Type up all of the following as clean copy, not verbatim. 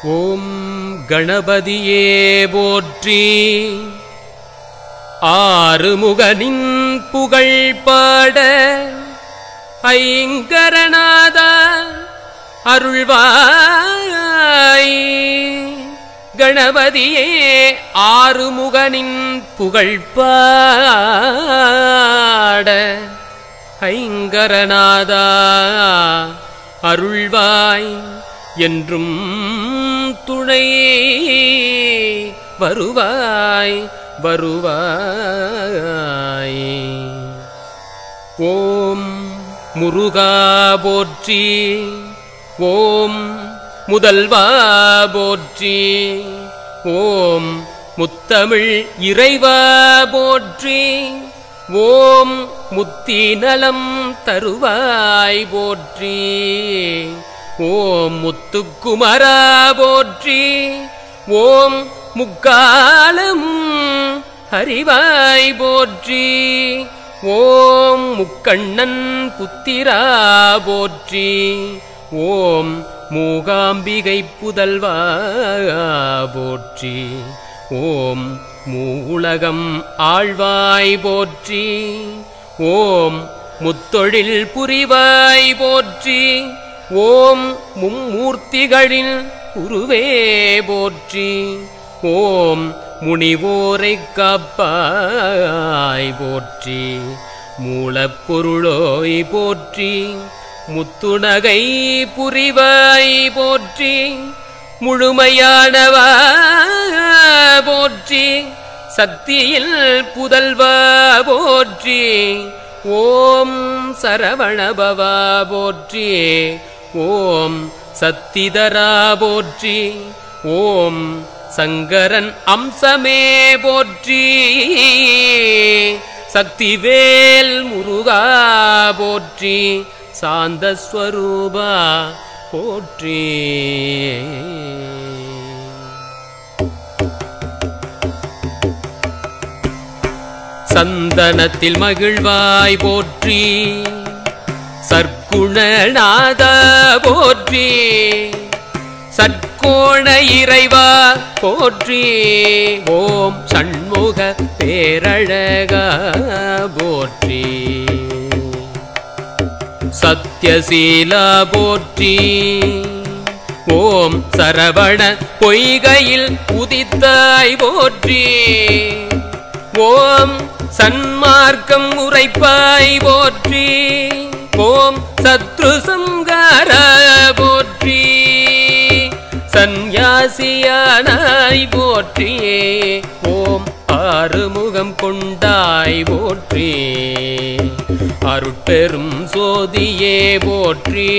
ஓம் கணபதியே போற்றி. ஆறுமுகனின் புகழ் பாட ஐங்கரநாதா அருள்வாய். கணபதியே ஆறுமுகனின் புகழ் பாட ஐங்கரநாதா அருள்வாய். என்றும் துணை வருவாய் வருவாய். ஓம் முருகா போற்றி. ஓம் முதல்வா போற்றி. ஓம் முத்தமிழ் இறைவா போற்றி. ஓம் முத்தி நலம் தருவாய் போற்றி. ஓம் முத்துக்குமரா போற்றி. ஓம் முக்காலம் ஹரிவாய் போற்றி. ஓம் முக்கண்ணன் புத்திரா போற்றி. ஓம் மூகாம்பிகை புதல்வா போற்றி. ஓம் மூலகம் ஆழ்வாய் போற்றி. ஓம் முத்தொழில் புரிவாய் போற்றி. ஓம் மும்மூர்த்திகளின் உருவே போற்றி. ஓம் முனிவோரை காப்பாய் போற்றி. மூலப்பொருளோய் போற்றி. முத்துநகை புரிவாய் போற்றி. முழுமையானவா போற்றி. சக்தியில் புதல்வா போற்றி. ஓம் சரவணபவா போற்றி. ஓம் சத்திதரா போற்றி. ஓம் சங்கரன் அம்சமே போற்றி. சக்திவேல் முருகா போற்றி. சாந்தஸ்வரூபா போற்றி. சந்தனத்தில் மகிழ்வாய் போற்றி. சற்குணநாதா போற்றி. சற்கோண இறைவா போற்றி. ஓம் சண்முக பேரழகா போற்றி. சத்யசீலா போற்றி. ஓம் சரவண பொய்கையில் உதித்தாய் போற்றி. ஓம் சன்மார்க்கம் உரைப்பாய் போற்றி. ஓம் சத்ரு சம்ஹார போற்றி. சந்நியாசியானாய் போற்றி. ஓம் ஆறுமுகம் கொண்டாய் போற்றி. அருட்பெரும் சோதியே போற்றி.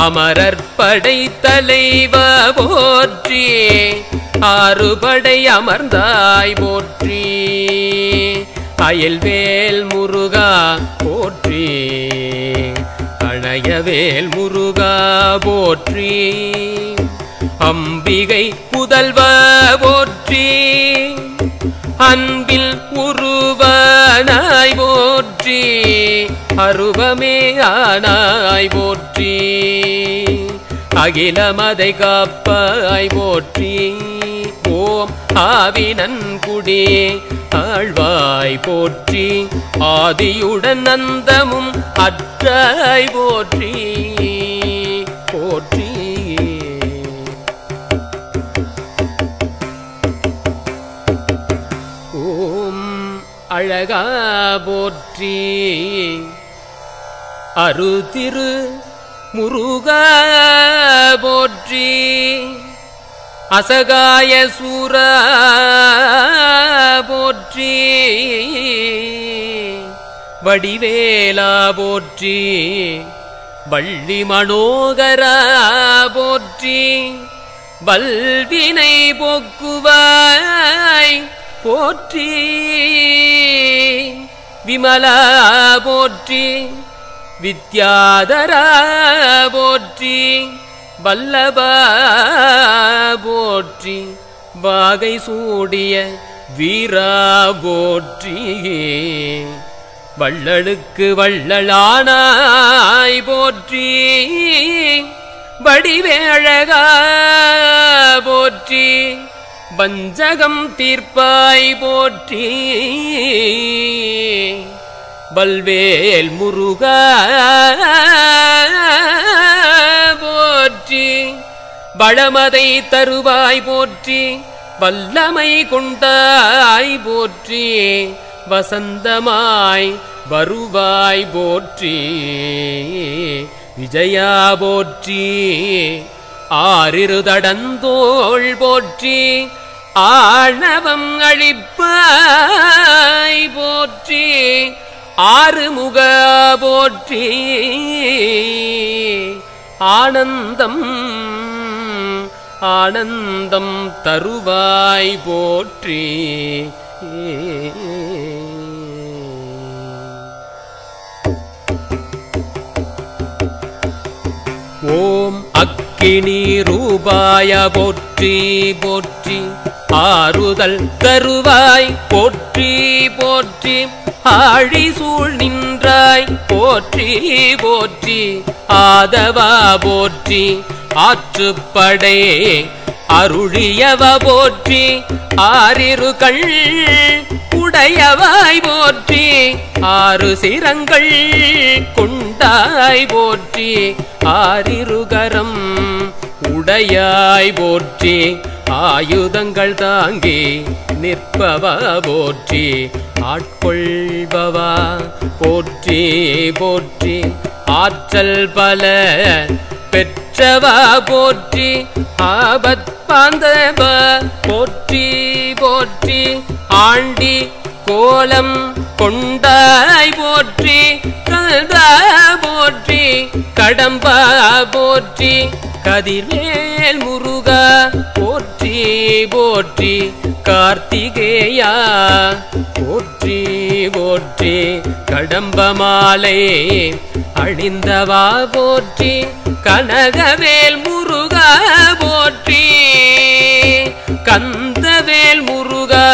அமரற்படை தலைவா போற்றி. ஆறுபடை அமர்ந்தாய் போற்றி. அயல்வேல் முருகா போற்றி. அணையவேல் முருகா போற்றி. அம்பிகை புதல்வா போற்றி. அன்பில் உருவானாய் போற்றி. அருவமே ஆனாய் போற்றி. அகிலமதை காப்பாய் போற்றி. ஓம் ஆவினன்குடி ஆழ்வாய் போற்றி. ஆதியுடன் அந்தமும் அற்றாய் போற்றி போற்றி. ஓம் அழகா போற்றி. அருதிரு முருகா போற்றி. அசகாய சூரா போற்றி. வடிவேலா போற்றி. வள்ளி மனோகரா போற்றி. வல்வினை போக்குவாய் போற்றி. விமலா போற்றி. வித்யாதரா போற்றி. வல்லபா போற்றி. வாகை சூடிய வீரா போற்றி. வள்ளலுக்கு வள்ளலானாய் போற்றி. வடிவேழகா போற்றி வஞ்சகம் தீர்ப்பாய் போற்றி பல்வேல் முருகா போற்றி பழமதை தருவாய் போற்றி வல்லமை கொண்டாய் போற்றி வசந்தமாய் வருவாய் போற்றி விஜயா போற்றி ஆறிருதடந்தோள் போற்றி ஆணவம் அழிப்பாய் போற்றி ஆறுமுக போற்றி ஆனந்தம் ஆனந்தம் தருவாய் போற்றி ஓம் அக்கினி ரூபாய போற்றி போற்றி ஆறுதல் தருவாய் போற்றி போற்றி ஆழி சூழ் நின்றாய் போற்றி போற்றி ஆதவா போற்றி ஆற்றுப்படை அருளியவ போற்றி ஆறிரு கண் உடையவாய் போற்றி ஆறு சிரங்கள் கொண்டாய் போற்றி ஆறிருகரம் உடையாய் போற்றி ஆயுதங்கள் தாங்கி நிற்பவா போற்றி ஆட்கொள்பவா போற்றி போற்றி ஆற்றல் பல பெற்றவா போற்றி ஆபத் பாந்தவ போற்றி போற்றி ஆண்டி கோலம் கொண்டாய் போற்றி கல்தா போற்றி கடம்பா போற்றி கதிர்வேல் முருகா போற்றி போற்றி கார்த்திகேயா போற்றி போற்றி கடம்ப மாலை அணிந்தவா போற்றி கனகவேல் முருகா போற்றி கந்தவேல் முருகா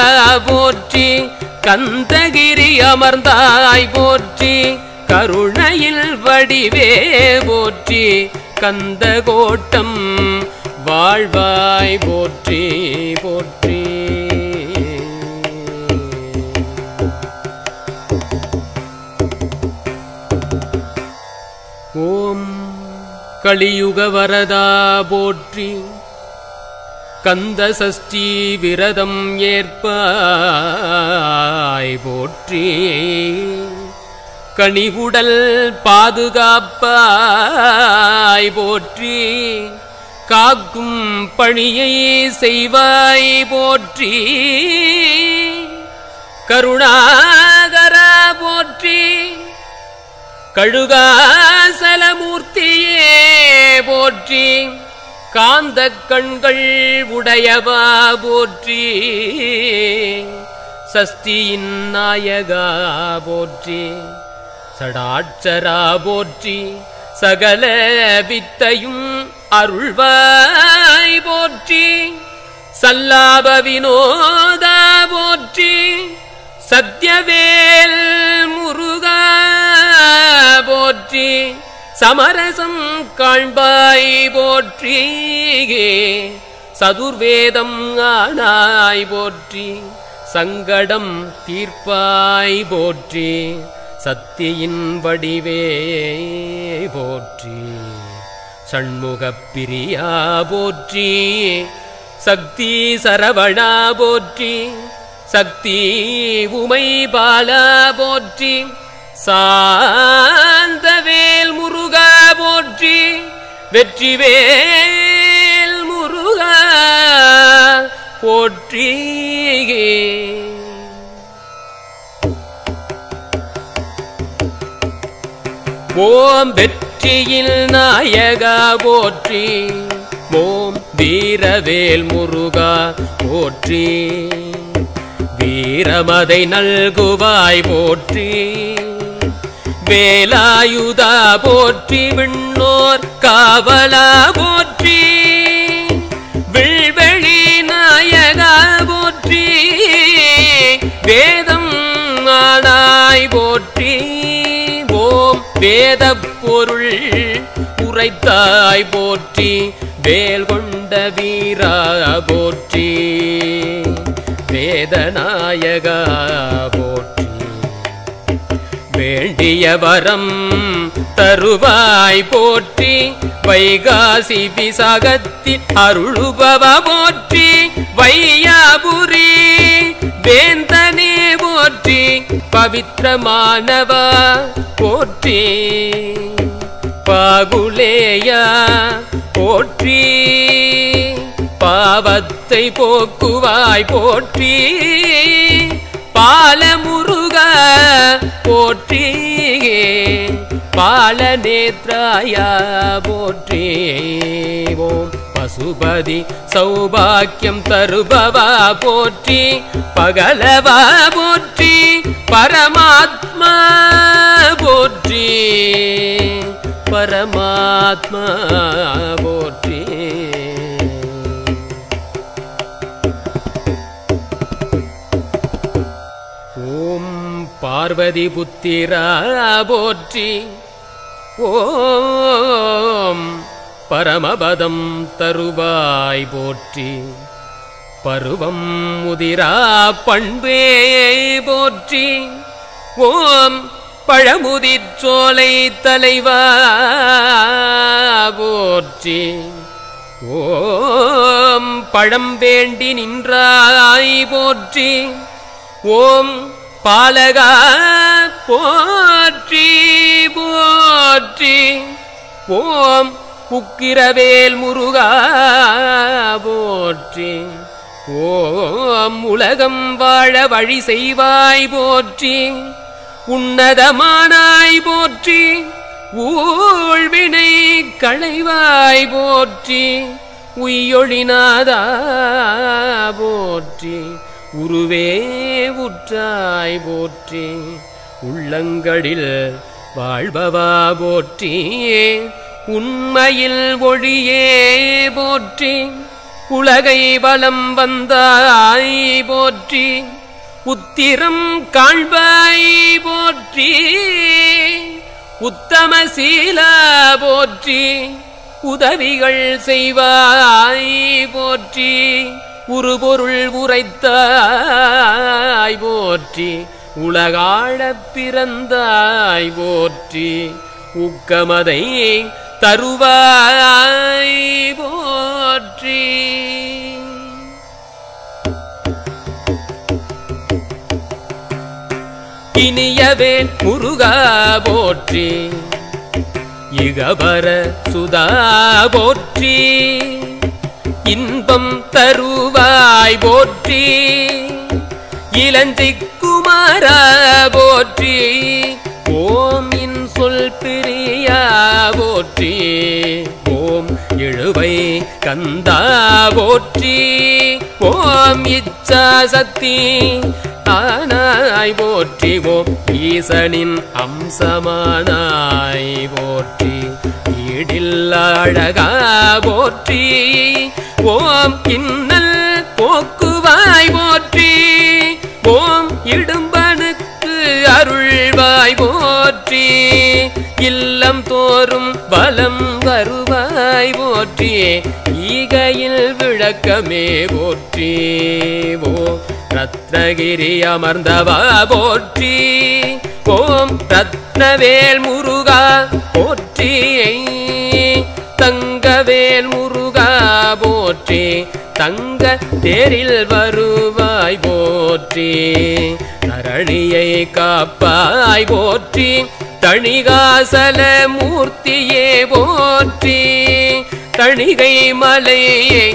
போற்றி கந்தகிரி அமர்ந்தாய் போற்றி கருணையில் வடிவே போற்றி கந்த கோட்டம் வாழ்வாய் போற்றி போற்றி ஓம் கலியுக வரதா போற்றி கந்த சஷ்டி விரதம் ஏற்பாய் போற்றி கனிவுடல் பாதுகாப்பாய் போற்றி காக்கும் பணியை செய்வாய் போற்றி கருணாகரா போற்றி கழுகாசலமூர்த்தியே போற்றி காந்த கண்கள் உடையவா போற்றி சஷ்டியின் நாயகா போற்றி சடாட்சரா போற்றி சகல வித்தையும் அருள்வாய் போற்றி சல்லாப வினோதா போற்றி சத்யவேல் முருகா போற்றி சமரசம் காண்பாய் போற்றி சதுர்வேதம் ஆனாய் போற்றி சங்கடம் தீர்ப்பாய் போற்றி சத்தியின் வடிவே போற்றி சண்முகப் பிரியா போற்றி சக்தி சரவணா போற்றி சக்தி உமை பாலா போற்றி சாந்தவேல் முருகா போற்றி வெற்றிவேல் முருகா போற்றி ஓம் வெற்றியில் நாயகா போற்றி ஓம் வீரவேல் முருகா போற்றி வீரமதை நல்குவாய் போற்றி வேலாயுதா போற்றி விண்ணோர் காவலா போற்றி வில்வெளி நாயகா போற்றி வேதம் ஆனாய் போற்றி ஓம் வேத பொருள் உரைத்தாய் போற்றி வேல் கொண்ட வீரா போற்றி வேதநாயகா போற்றி வேண்டிய வரம் தருவாய் போற்றி வைகாசி விசாகத்தில் அருளுபவ போற்றி வையாபுரி வேந்தனே போற்றி பவித்ரமானவா போற்றி பாகுலேயா போற்றி பாவத்தை போக்குவாய் போற்றி பாலமுருக போற்றி பாலநேத்ராயா போற்றி ஓம் பசுபதி சௌபாக்கியம் தருபவா போற்றி பகலவா போற்றி பரமாத்மா போற்றி பரமாத்மா போற்றி ஓம் பார்வதி புத்திரா போற்றி ஓம் பரமபதம் தருவாய் போற்றி பருவம் முதிரா பண்பே போற்றி ஓம் பழமுதிர்ச்சோலை தலைவா போற்றி ஓம் பழம் வேண்டி நின்றாய் போற்றி ஓம் பாலகா போற்றி போற்றி ஓம் உக்கிரவேல் முருகா போற்றி ஓம் உலகம் வாழ வழி செய்வாய் போற்றி உன்னதமானாய் போற்றி ஊழ்வினை களைவாய் போற்றி உய்யொழிநாதா போற்றி உருவே உற்றாய் போற்றி உள்ளங்களில் வாழ்பவா போற்றி உண்மையில் ஒளியே போற்றி உலகை வலம் வந்தாய் போற்றி உத்திரம் காண்பாய் போற்றி உத்தமசீலா போற்றி உதவிகள் செய்வாய் போற்றி உருபொருள் உரைத்தாய் போற்றி உலகாழப் பிறந்தாய் போற்றி உக்கமதை தருவாய் போற்றி இனியவேன் முருகா போற்றி இகபர சுதா போற்றி இன்பம் தருவாய் போற்றி இளஞ்சிக்குமாரா போற்றி ஓம் இன்சொல் பிரியா போற்றி ஓம் எழுவை கந்தா போற்றி ஓம் இச்சா சக்தி ஆனாய் போற்றி ஓம் ஈசனின் அம்சமானாய் போற்றி ஈடில் அழகா போற்றி ஓம் இன்னல் போக்குவாய் போற்றி ஓம் இடும்பனுக்கு அருள்வாய் போற்றி இல்லம் தோறும் வலம் வருவாய் போற்றி ஈகையில் விளக்கமே போற்றி ஓம் ரத்னகிரி அமர்ந்தவா போற்றி ஓம் ரத்னவேல் முருகா போற்றி தங்கவேல் முருகா போற்றி தங்க தேரில் வருவாய் போற்றி தரணியை காப்பாய் போற்றி தணிகாசல மூர்த்தியே போற்றி தணிகை மலையை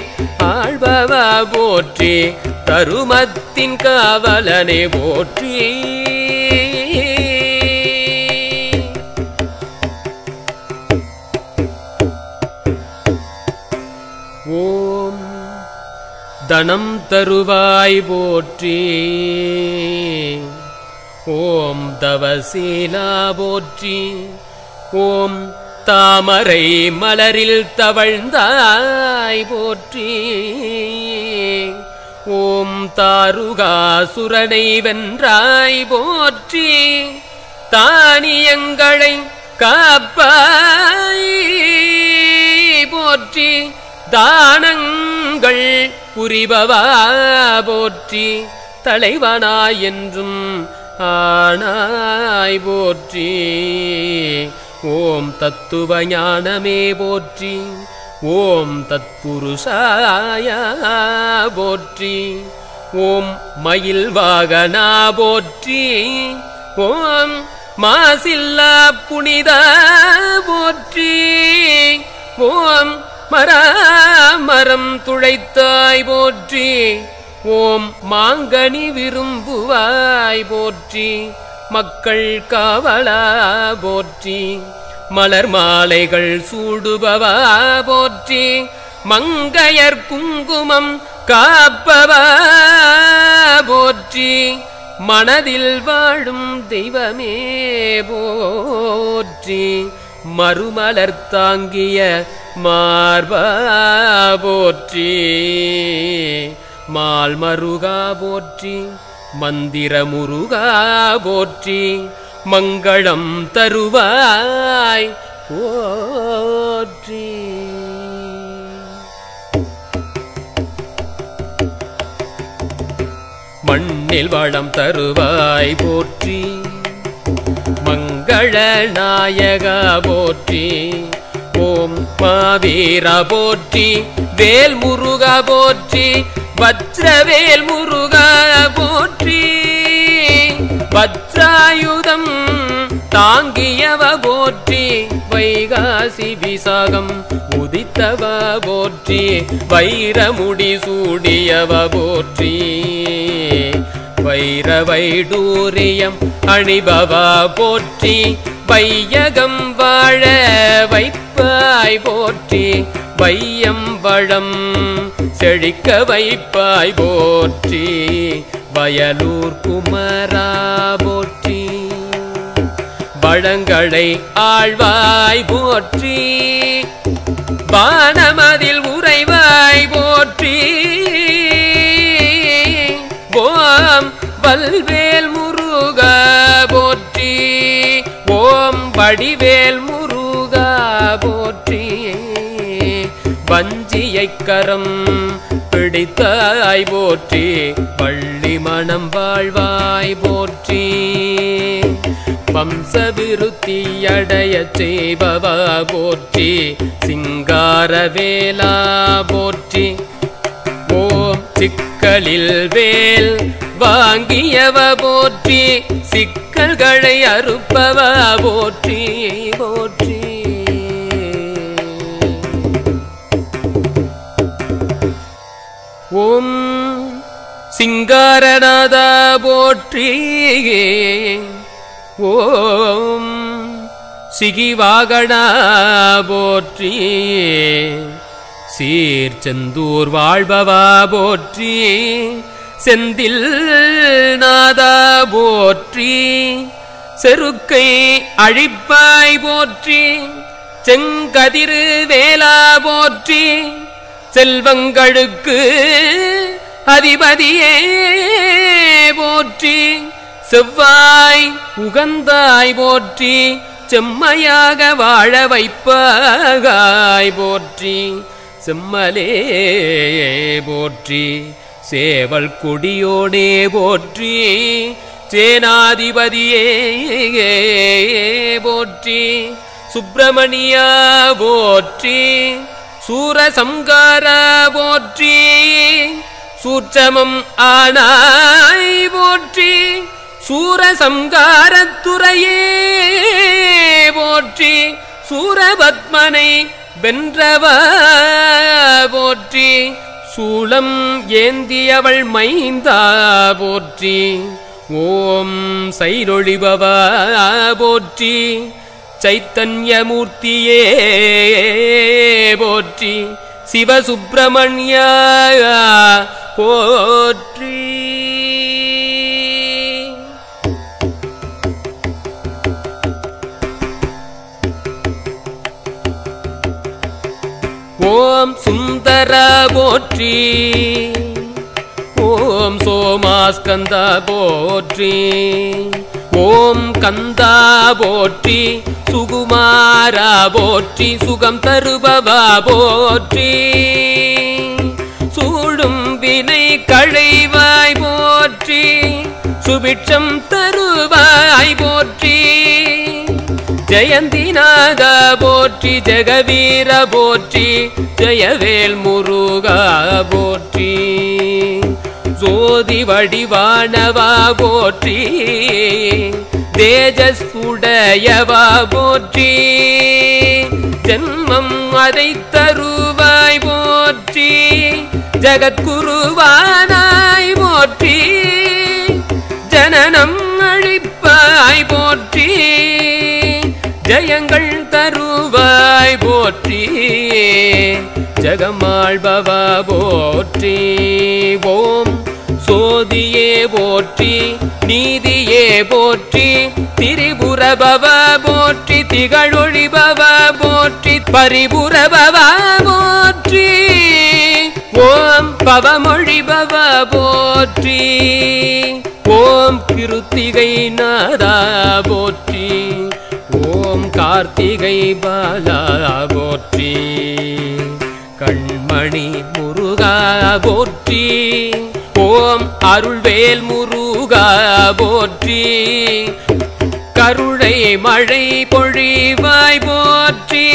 ஆழ்பவா போற்றி தருமத்தின் காவலனே போற்றி ஓம் தனம் தருவாய் போற்றி ஓம் தவசீலா போற்றி ஓம் தாமரை மலரில் தவழ்ந்தாய் போற்றி ஓம் தாருகாசுரனை வென்றாய் போற்றி தானியங்களை காப்பாய் போற்றி தானங்கள் புரிபவா போற்றி தலைவனாய் என்றும் ஆனாய் போற்றி ஓம் தத்துவ ஞானமே போற்றி ஓம் தத்புருஷாய போற்றி ஓம் மயில் வாகனா போற்றி ஓம் மாசில்லா புனித போற்றி ஓம் மரம் துளைத்தாய் போற்றி ஓம் மாங்கனி விரும்புவாய் போற்றி மக்கள் காவலா போற்றி மலர் மாலைகள் சூடுபவா போற்றி மங்கையர் குங்குமம் காப்பவா போற்றி மனதில் வாழும் தெய்வமே போற்றி மறுமலர் தாங்கிய மார்பா போற்றி மால் மருகா போற்றி மந்திர முருகா போற்றி மங்களம் தருவாய் போற்றி மண்ணில் வளம் தருவாய் போற்றி மங்கள நாயகா போற்றி ஓம் மாவீரா போற்றி வேல் முருகா போற்றி வஜ்ரவேல் முருகா போற்றி வஜ்ராயுதம் தாங்கியவ போற்றி வைகாசி விசாகம் உதித்தவ போற்றி வைரமுடி சூடியவ போற்றி வைர வைடூரியம் அணிபவா போற்றி வையகம் வாழ வைப்பாய் போற்றி வையம் வளம் செழிக்க வைப்பாய் போற்றி வயலூர் குமரா போற்றி வளங்களை ஆழ்வாய் போற்றி வானமதில் உறைவாய் போற்றி ஓம் வல்வேல் முருகா போற்றி ஓம் வடிவேல் முருகா போற்றி வஞ்சியைக் கரம் பிடித்தாய் போற்றி பள்ளி மனம் வாழ்வாய் போற்றி வம்ச விருத்தி அடைய செய்பவா போற்றி சிங்காரவேலா போற்றி ஓம் சிக்கலில் வேல் வாங்கியவ போற்றி சிக்கல்களை அறுப்பவா போற்றி போற்றி ஓம் சிங்காரநாதா போற்றி ஓம் சிகிவாகனா போற்றி சீர்ச்செந்தூர் வாழ்பவா போற்றி செந்தில் நாதா போற்றி செருக்கை அழிப்பாய் போற்றி செங்கதிரு வேலா போற்றி செல்வங்களுக்கு அதிபதியே போற்றி செவ்வாய் உகந்தாய் போற்றி செம்மையாக வாழ வைப்பாய் போற்றி செம்மலே போற்றி சேவல் கொடியோனே போற்றி சேனாதிபதியே போற்றி சுப்பிரமணியா போற்றி சூரசம்கார போற்றி சூட்சமம் ஆனாய் போற்றி சூரசம்காரத்துறையே போற்றி சூரபத்மனை வென்றவ போற்றி சூலம் ஏந்தியவள் மைந்தா போற்றி ஓம் சைரொழிபவா போற்றி சைத்தன்யமூர்த்தியே போற்றி சிவசுப்பிரமணிய போற்றி ஓம் சுந்தர போற்றி ஓம் சோமாஸ்கந்த போற்றி ஓம் கந்தா போற்றி, சுகுமாரா போற்றி, சுகம் தருபவா போற்றி, சூடும் வினை களைவாய் போற்றி, சுபிட்சம் தருவாய் போற்றி, ஜெயந்திநாதா போற்றி, ஜெகவீர போற்றி, ஜெயவேல் முருகா போற்றி, ஜோதி வடிவானவா போற்றி, தேஜஸ் உடையவா போற்றி, ஜென்மம் அதை தருவாய் போற்றி, ஜகத்குருவானாய் போற்றி, ஜனனம் அழிப்பாய் போற்றி, ஜயங்கள் தருவாய் போற்றி, ஜகமாள்பவா போற்றி. ஓம் சோதியே போற்றி, நீதியே போற்றி, திரிபுரபவ போற்றி, திகழொழிபவ போற்றி, பரிபுரபவ போற்றி, ஓம் பவமொழிபவ போற்றி, ஓம் கிருத்திகை நாதா போற்றி, ஓம் கார்த்திகை பாலா போற்றி, கண்மணி முருகா போற்றி, ஓம் அருள்வேல் முருகா போற்றி, கருணை மழை பொழிவாய் போற்றி,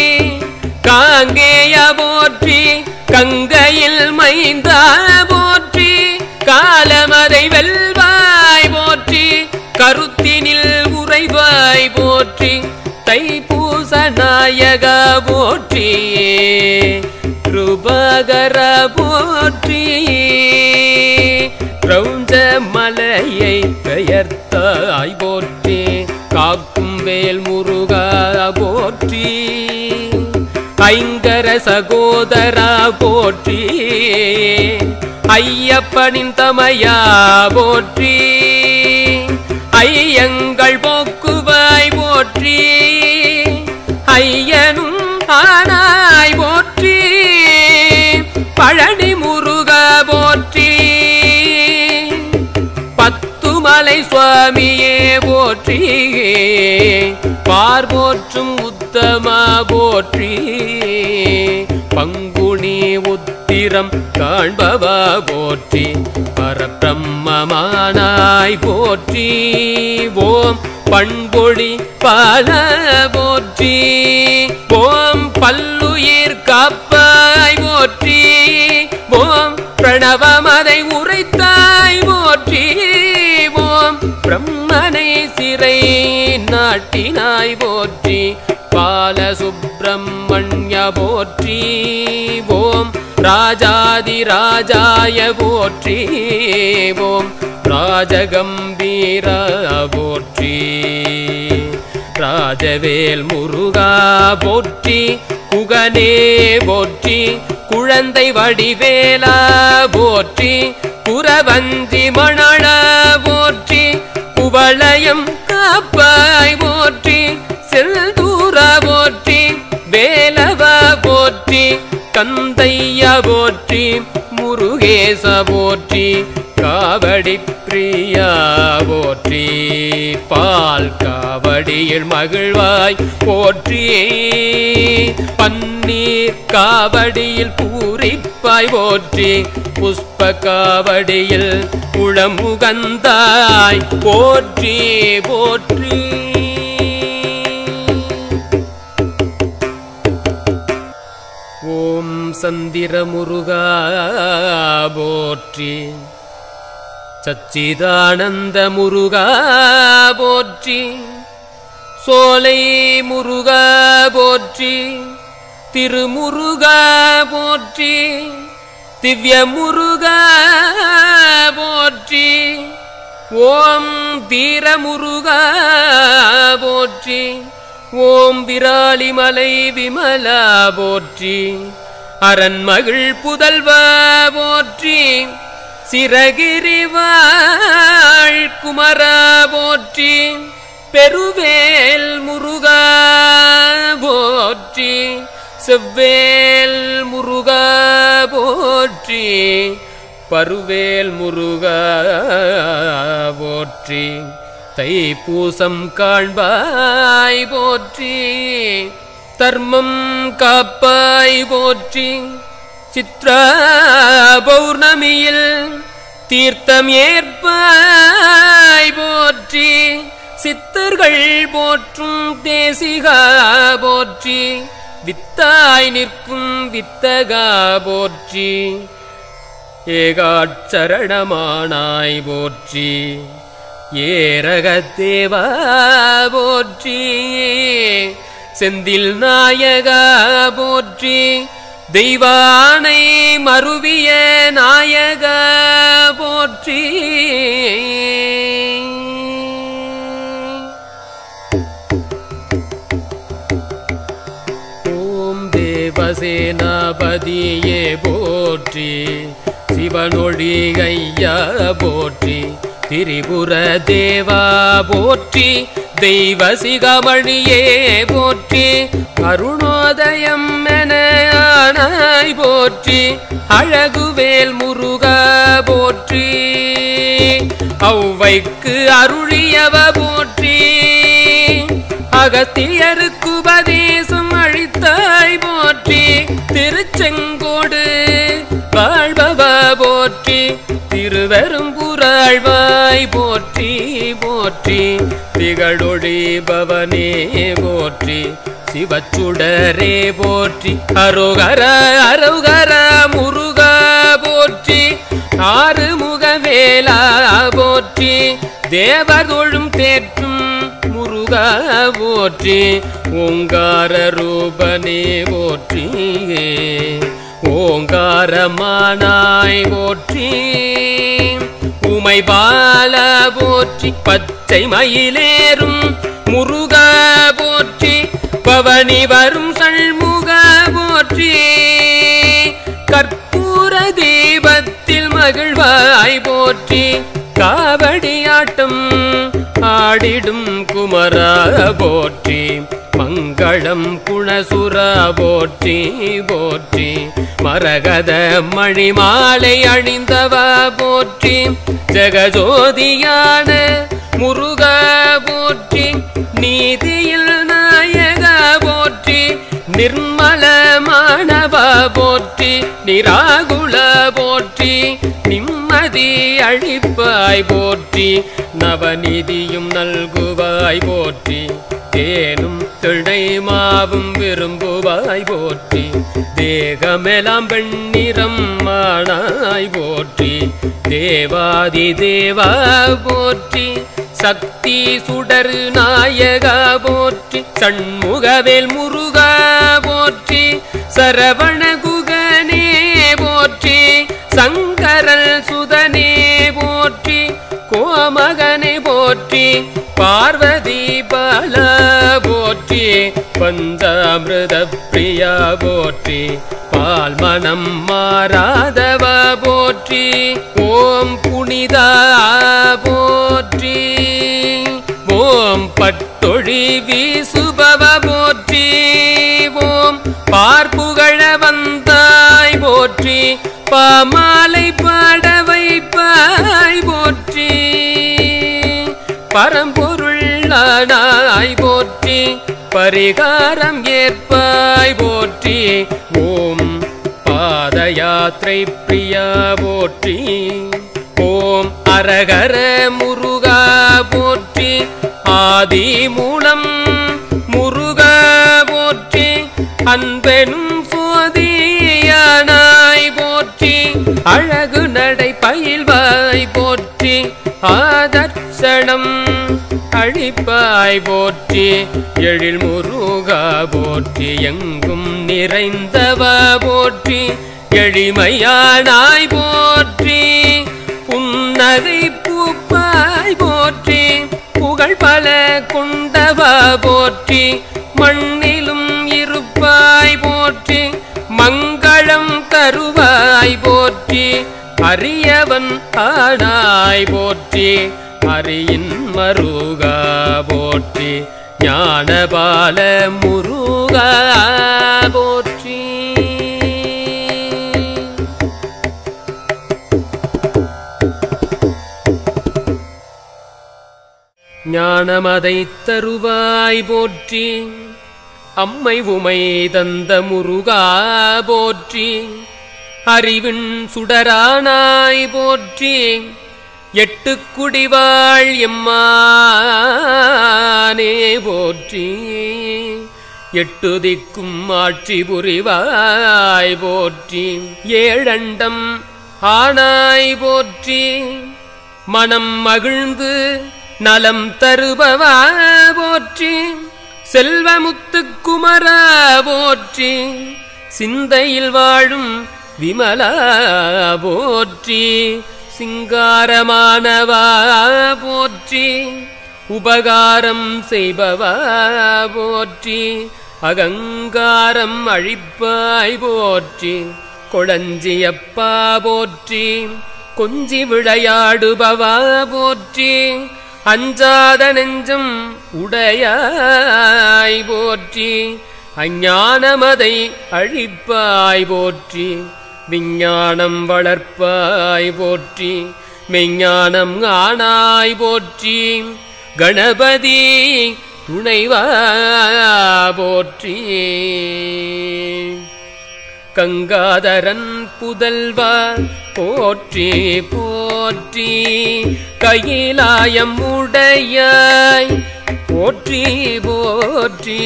காங்கேய போற்றி, கங்கையில் மைந்தா போற்றி, காலமதை வெல்வாய் போற்றி, கருத்தினில் உறைவாய் போற்றி, தைப்பூச நாயக போற்றி, கிருபாகர போற்றி, கிரௌஞ்ச மலையை பெயர்த்தாய் போற்றி, காக்கும் வேல் முருகா போற்றி, ஐங்கர சகோதரா போற்றி, ஐயப்பனின் தமையா போற்றி, ஐயங்கள் போக்குவாய் போற்றி, ஐயனும் ஆனாய் போற்றி, பழனி முருகா போற்றி, பத்துமலை சுவாமியே போற்றி, பார்போற்றும் உத்தமா போற்றி, பங்குனி உத்திரம் காண்பவா போற்றி, பரபிரம்மமானாய் போற்றி, ஓம் பண்பொழி பால போற்றி, ஓம் பல்லுயிர் காப்பாய் போற்றி, ஓம் பிரணவமதை உரைத்தாய் போற்றி, ஓம் பிரம்மனை சிறை நாட்டினாய் போற்றி, பாலசுப்பிரமணிய போற்றி, ஓம் ராஜாதி ராஜாய போற்றி, ஓம் ராஜகம்பீர போற்றி, ராஜவேல் முருகா போற்றி, குகனே போற்றி, குழந்தை வடிவேலா போற்றி, குரவந்தி மணள போற்றி, குவளையம் காப்பாய் போற்றி, செல்தூர போற்றி, வேலவ போற்றி, கந்தைய போற்றி, முருகேச போற்றி, காவடி பிரியா போற்றி, பால் காவடியில் மகிழ்வாய் போற்றி, பன்னீர் காவடியில் பூரிப்பாய் போற்றி, புஷ்ப காவடியில் உளமுகந்தாய் போற்றி போற்றி. ஓம் சந்திர முருகா போற்றி, சச்சிதானந்த முருகா போற்றி, சோலை முருகா போற்றி, திருமுருகா போற்றி, திவ்ய முருகா போற்றி, ஓம் தீர முருகா போற்றி, ஓம் விராலிமலை விமலா போற்றி, அரண்மகிழ் புதல்வா போற்றி, சிறகிரிவாள் குமரா போற்றி, பெருவேல் முருகா போற்றி, செவ்வேல் முருகா போற்றி, பருவேல் முருகா போற்றி, தைப்பூசம் காண்பாய் போற்றி, தர்மம் காப்பாய் போற்றி, சித்ரா பௌர்ணமியில் தீர்த்தம் ஏற்பாய் போற்றி, சித்தர்கள் போற்றும் தேசிகா போற்றி, வித்தாய் நிற்கும் வித்தகா போற்றி, ஏகாட்சரணமானாய் போற்றி, ஏரகத்தேவா போற்றி, செந்தில் நாயகா போற்றி, தெய்வானை மருவிய நாயகா போற்றி. ஓம் தேவசேனாபதியே போற்றி, சிவனொழி ஐயா போற்றி, திரிபுர தேவா போற்றி, தெய்வ சிகமணியே போற்றி, அருணோதயம் என ஆனாய் போற்றி, அழகுவேல் முருகா போற்றி, ஔவைக்கு அருளியவ போற்றி, அகத்தியருக்கு உபதேசம் அளித்தாய் போற்றி, திருச்செங்கோடு வாழ்பவ போற்றி, திருவெரும்புராழ்வாய் போற்றி போற்றி, திகழொளி பவனே போற்றி, சிவச்சுடரே போற்றி, அரோகர அரோகர முருகா போற்றி, ஆறுமுகவேலா போற்றி, தேவதொழும் தேற்றும் முருகா போற்றி, ஓங்கார ரூபனே போற்றி, ஓங்காரமானாய் போற்றி, உமை பால போற்றி, பச்சை மயிலேறும் முருகா போற்றி, பவனி வரும் சண்முக போற்றி, கற்பூர தீபத்தில் மகிழ்வாய் போற்றி, காவடியாட்டம் ஆடிடும் குமரா போற்றி, மங்களம் குணசுரா போற்றி போற்றி, மரகத மணிமாலை அணிந்தவா போற்றி, ஜெகஜோதியான முருகா போற்றி, நீதியில் நாயகா போற்றி, நிர்மலமானவா போற்றி, நிராகுல போற்றி, நிம்மதி அழிப்பாய் போற்றி, நவநிதியும் நல்குவாய் போற்றி, தேனும் திணை மாவும் விரும்புவாய் போற்றி, தேகமெலாம் வெண்ணிறம் மானாய் போற்றி, தேவாதி தேவா போற்றி, சக்தி சுடரு நாயகா போற்றி, சண்முகவேல் முருகா போற்றி, சரவண குகனே போற்றி, சங்கரல் சுதனே போற்றி, கோமகனே போற்றி, பார்வதி பால போற்றி, பஞ்சாமிருத பிரியா போற்றி, பால் மனம் மாறாதவ போற்றி, ஓம் புனிதா போற்றி, ஓம் பட்டொழி வீசுபவ போற்றி, ஓம் பார்ப்புகழ வந்தாய் போற்றி, பாமாலை பாட வைப்பாய் போற்றி, பரம்பொருளானாய் போற்றி, பரிகாரம் ஏற்பாய் போற்றி, ஓம் பாத யாத்திரை பிரியா போற்றி, ஓம் அரகர முருகா போற்றி, ஆதி மூலம் முருகா போற்றி, அன்பெனும் சோதியானாய் போற்றி, அழகு நடை பயில்வாய் போற்றி, ஆதர்சனம் அழிப்பாய் போற்றி, எழில் முருகா போற்றி, எங்கும் நிறைந்தவ போற்றி, எளிமையானாய் போற்றி, புன்னகை பூப்பாய் போற்றி, புகழ் பல கொண்டவ போற்றி, மண்ணிலும் இருப்பாய் போற்றி, மங்களம் தருவாய் போற்றி, அரியவன் ஆனாய் போற்றி, அரியின் மருகா போற்றி, ஞானபால முருகா போற்றி. அஞ்ஞானமதை தருவாய் போற்றி. அம்மை உமை தந்த முருகா போற்றி. அறிவின் சுடரானாய் போற்றி. எட்டு குடிவாள் எம்மானே போற்றி. எட்டு திக்கும் ஆட்சி புரிவாய் போற்றி. ஏழண்டம் ஆனாய் போற்றி. மனம் மகிழ்ந்து நலம் தருபவா போற்றி. செல்வமுத்துக்குமரா போற்றி. சிந்தையில் வாழும் விமலா போற்றி. சிங்காரமானவா போற்றி. உபகாரம் செய்பவா போற்றி. அகங்காரம் அழிப்பாய் போற்றி. கொளஞ்சியப்பா போற்றி. கொஞ்சி விளையாடுபவா போற்றி. அஞ்சாத நெஞ்சம் உடையாய் போற்றி. அஞ்ஞானமதை அழிப்பாய் போற்றி. விஞ்ஞானம் வளர்ப்பாய் போற்றி. மெஞ்ஞானம் ஆனாய் போற்றி. கணபதி துணைவா போற்றி. கங்காதரன் புதல்வா போற்றி போற்றி. கையிலாயம் உடையாய் போற்றி போற்றி.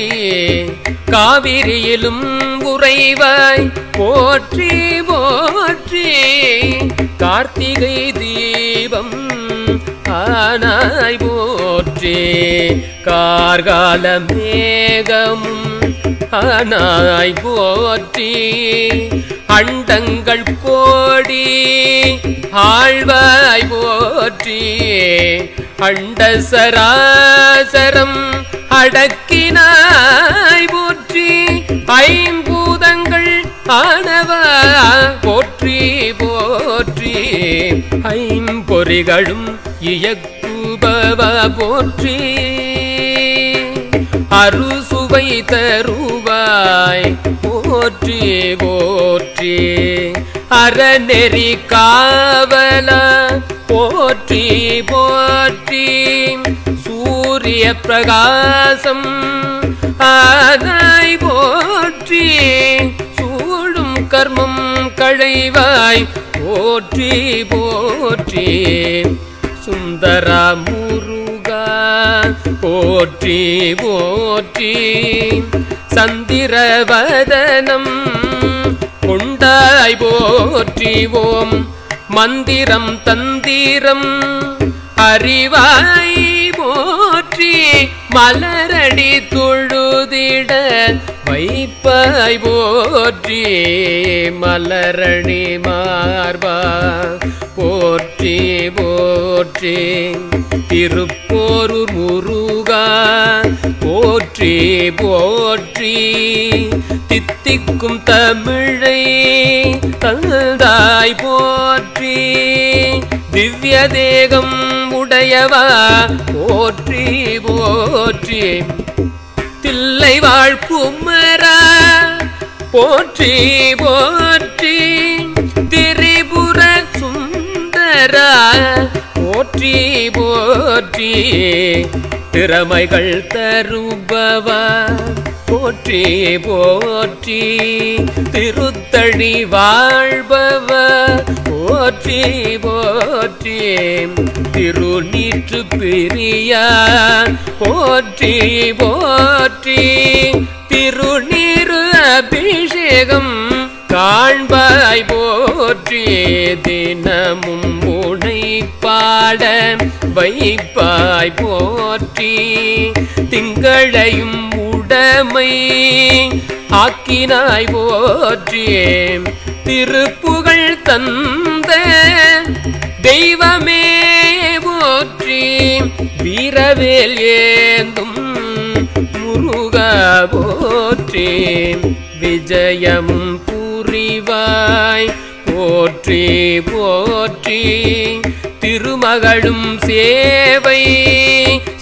காவிரியிலும் உறைவாய் போற்றி போற்றி. கார்த்திகை தீபம் ஆனாய் போற்றி. கார்கால மேகமும் ஆனாய் போற்றி. அண்டங்கள் கோடி ஆழ்வாய் போற்றி. அண்டசராசரம் அடக்கினாய் போற்றி. ஐம்பூதங்கள் ஆனவா போற்றி போற்றி. ஐம்பொறிகளும் இயக்குபவா போற்றி. அறுசுவை தருவாய் போற்றி போற்றி. அறநெறி காவலா போற்றி போற்றி. சூரிய பிரகாசம் ஆனாய் போற்றி. சூழும் கர்மம் களைவாய் போற்றி போற்றி. சுந்தரா முருகா போற்றி போற்றி. சந்திரவதனம் கொண்டாய் போற்றி. ஓம் மந்திரம் தந்திரம் அறிவாய் போற்றி. மலரடி தொழுதிட வைப்பாய் போற்றி. மலரணி மார்பா போற்றி போற்றி. திருப்போரூர் முருகா போற்றி போற்றி. தித்திக்கும் தமிழை தந்தாய் போற்றி. திவ்ய தேகம் உடையவா போற்றி போற்றி. தில்லை வாழ் குமரா போற்றி போற்றி. திரிபுர சுந்தரா போற்றி போற்றி. திறமைகள் தருபவா போற்றி போற்றி. திருத்தணி வாழ்பவா போற்றி போற்றி. திருநீற்று பிரியா போற்றி போற்றி. திருநீரு அபிஷேகம் காண்பாய் போற்றி. தினமும் உனை பாட வைப்பாய் போற்றி. திங்களையும் உடமை ஆக்கினாய் போற்றி. திருப்புகழ் தந்த தெய்வமே போற்றி. வீரவேல் ஏந்தும் முருகா போற்றி. விஜயமும் புரிவாய் போற்றி போற்றி. திருமகளும் சேவை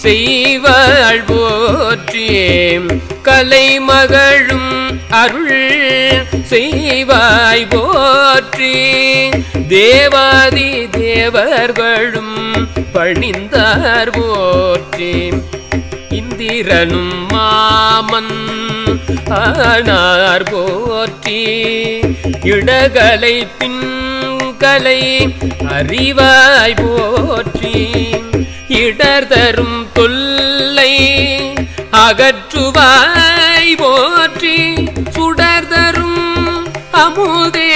செய்வாள் போற்றி. கலைமகளும் அருள் செய்வாய் போற்றி. தேவாதி தேவர்களும் பணிந்தார் போற்றி இந்திரனும் மாமன் ஆனார் போற்றி இடகலை பின்கலை அறிவாய் போற்றி இடர் தரும் தொல்லை அகற்றுவாய் போற்றி சுடர் தரும் அமுதே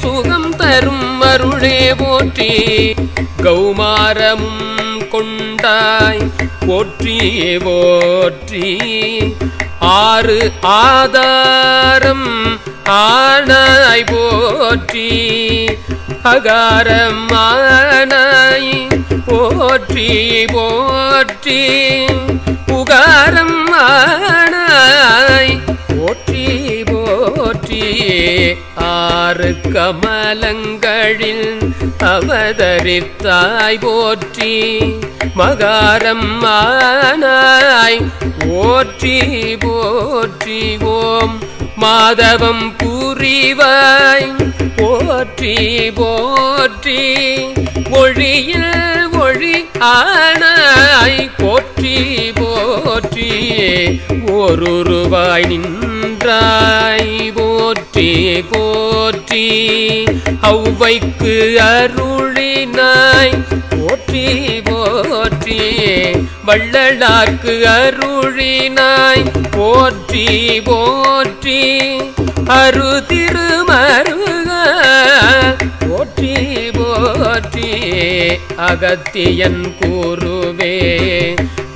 சுகம் தரும் அருளே போற்றி கௌமாரமும் கொண்டாய் போற்றி போற்றி ஆறு ஆதாரம் ஆனாய் போற்றி அகாரம் ஆனாய் போற்றி போற்றி உகாரம் ஆனாய் போற்றி போற்றி ஆறு கமலங்களில் அவதரித்தாய் போற்றி மகாரம் ஆனாய் போற்றி போற்றி ஓம் மாதவம் புரிவாய் போற்றி போற்றி ஒழியில் ஒளி ஆனாய் போற்றி போற்றி ஓருருவாய் நின்றாய் போற்றி போற்றி ஔவைக்கு அருளினாய் போற்றி போற்றி வள்ளலார்க்கு அருளினாய் போற்றி போற்றி அரு திருமருக போற்றி போற்றி அகத்தியன் கூறுவே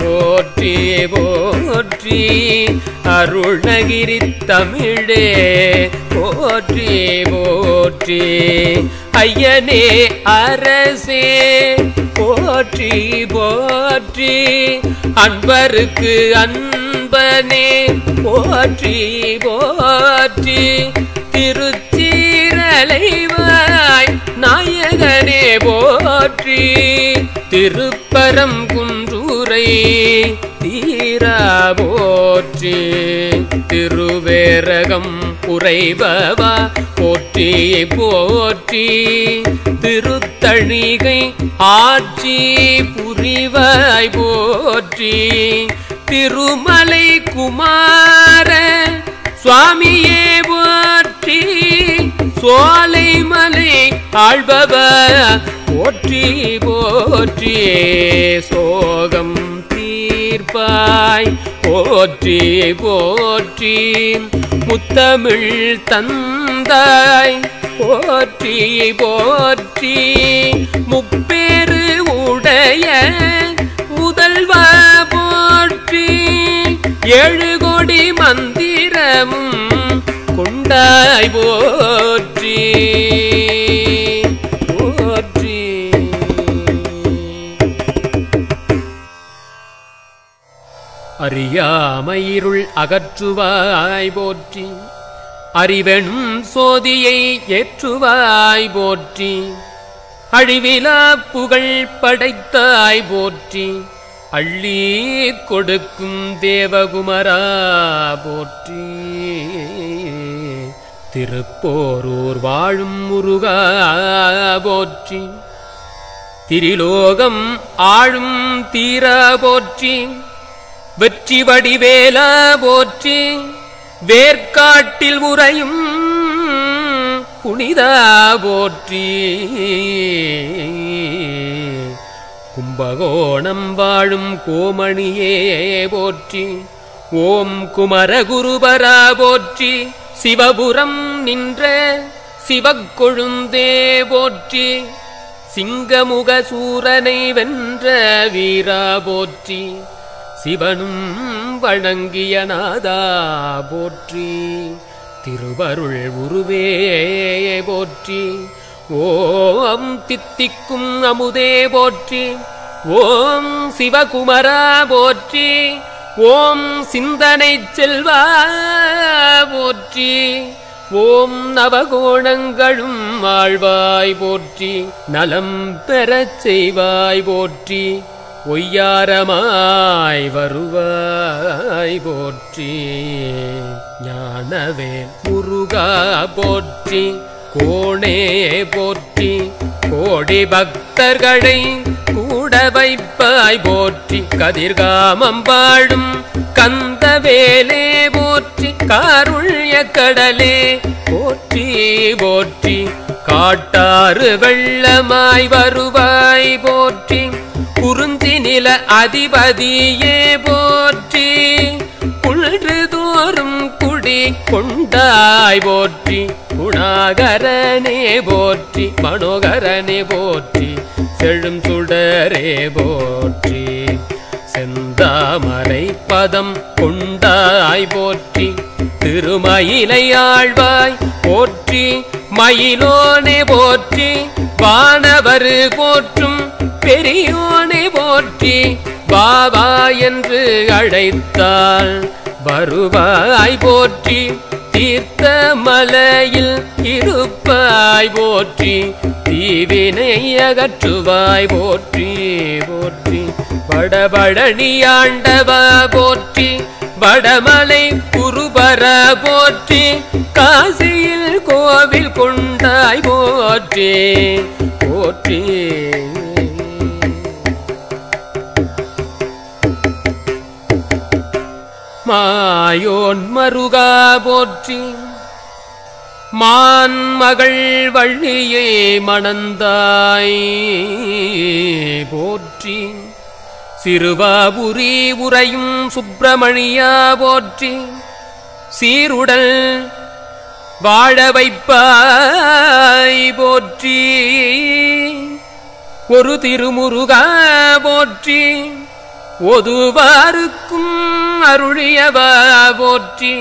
போற்றி போற்றி அருணகிரி தமிழே போற்றி போற்றி ஐயனே அரசே போற்றி போற்றி அன்பருக்கு அன்பனே போற்றி போற்றி திருச்சீரலைவாய் நாயகனே போற்றி திருப்பரம் குன்றூரை தீரா போற்றி திருவேரகம் உரைபவா போற்றி போற்றி திருத்தணிகை ஆட்சி புரிவாய் போற்றி திருமலை குமார சுவாமியே போற்றி சோலை மலை ஆள்பவ போற்றி போற்றி சோகம் தீர்ப்பாய் போற்றி போற்றி முத்தமிழ் தந்தாய் போற்றி போற்றி முப்பேறு உடைய முதல்வா போற்றி ஏழு கோடி மந்திரமும் கொண்டாய் போற்றி போற்றி அறியாமையிருள் அகற்றுவாய் போற்றி அறிவெனும் சோதியை ஏற்றுவாய் போற்றி அழிவிலா புகழ் படைத்தாய் போற்றி அள்ளி கொடுக்கும் தேவகுமரா போற்றி திருப்போரூர் வாழும் முருகா போற்றி திரிலோகம் ஆழும் தீரா போற்றி வெற்றி வடிவேலா போற்றி வேர்க்காட்டில் உறையும் புனிதா போற்றி கும்பகோணம் வாழும் கோமணியே போற்றி ஓம் குமரகுருபரா போற்றி சிவபுரம் நின்ற சிவக்கொழுந்தே போற்றி சிங்கமுக சூரனை வென்ற வீரா போற்றி சிவனும் வணங்கிய நாதா போற்றி திருவருள் உருவே போற்றி ஓம் தித்திக்கும் அமுதே போற்றி ஓம் சிவகுமரா போற்றி ஓம் சிந்தனை செல்வா போற்றி ஓம் நவகோணங்களும் ஆழ்வாய் போற்றி நலம் பெறச் செய்வாய் போற்றி ஒய்யாரமாய் வருவாய் போற்றி ஞானவேல் முருகா போற்றி கோணே போற்றி கோடி பக்தர்களை கூட கூட வைப்பாய் போற்றி கதிர்காமம் வாழும் கந்தவேலே போற்றி காருண்ய கடலே போற்றி போற்றி காட்டாறு வெள்ளமாய் வருவாய் போற்றி குறிஞ்சி நில அதிபதியே போற்றி குன்று தோறும் குடி கொண்டாய் போற்றி குணாகரனே போற்றி மனோகரனே போற்றி செழும் சுடரே போற்றி செந்தாமரை பதம் கொண்டாய் போற்றி திருமயிலை ஆழ்வாய் போற்றி மயிலோனே போற்றி வானவர் போற்றும் பெரியோனே போற்றி பாபா என்று அழைத்தால் வருவாய் போற்றி தீர்த்த மலையில் இருப்பாய் போற்றி தீவினை அகற்றுவாய் போற்றி போற்றி வடபழனி ஆண்டவா போற்றி வடமலை குருபர போற்றி காசியில் கோவில் கொண்டாய் போற்றி போற்றி மாயோன் மருகா போற்றி மான் மகள் வள்ளியே மணந்தாய் போற்றி சிறுவாபுரி உறையும் சுப்பிரமணியா போற்றி சீருடல் வாழ வைப்பாய் போற்றி ஒரு திருமுருகா போற்றி ஒதுவாருக்கும் அருளியவா போற்றி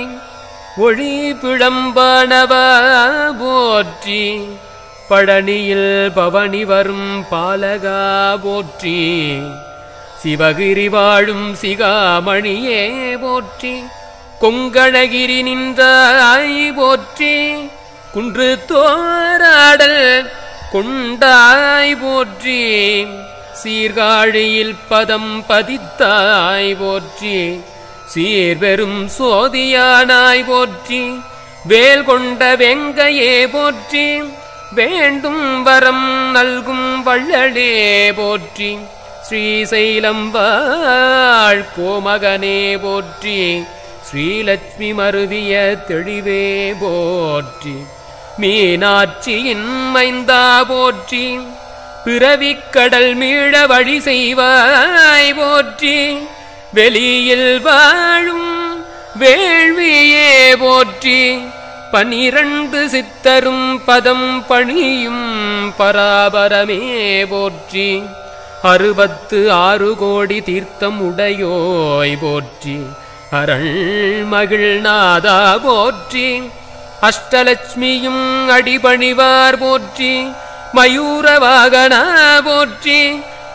ஒளி பிழம்பானவா போற்றி பழனியில் பவனி வரும் பாலகா போற்றி சிவகிரி வாழும் சிகாமணியே போற்றி கொங்கணகிரி நின்றாய் போற்றி குன்று தோராடல் கொண்டாய் போற்றி சீர்காழியில் பதம் பதித்தாய் போற்றி சீர்பெரும் சோதியானாய் போற்றி வேல் கொண்ட வெங்கையே போற்றி வேண்டும் வரம் நல்கும் வள்ளலே போற்றி ஸ்ரீசைலம் வாழ் கோமகனே போற்றி ஸ்ரீலட்சுமி மருவிய தெளிவே போற்றி மீனாட்சியின் மைந்தா போற்றி பிறவிக்கடல் மீள வழி செய்வாய் போற்றி வெளியில் வாழும் வேள்வியே போற்றி 12 சித்தரும் பதம் பணியும் பராபரமே போற்றி 66 கோடி தீர்த்தம் உடையோய் போற்றி அருள் மகிழ்நாதா போற்றி அஷ்டலட்சுமியும் அடிபணிவார் போற்றி மயூர வாகனா போற்றி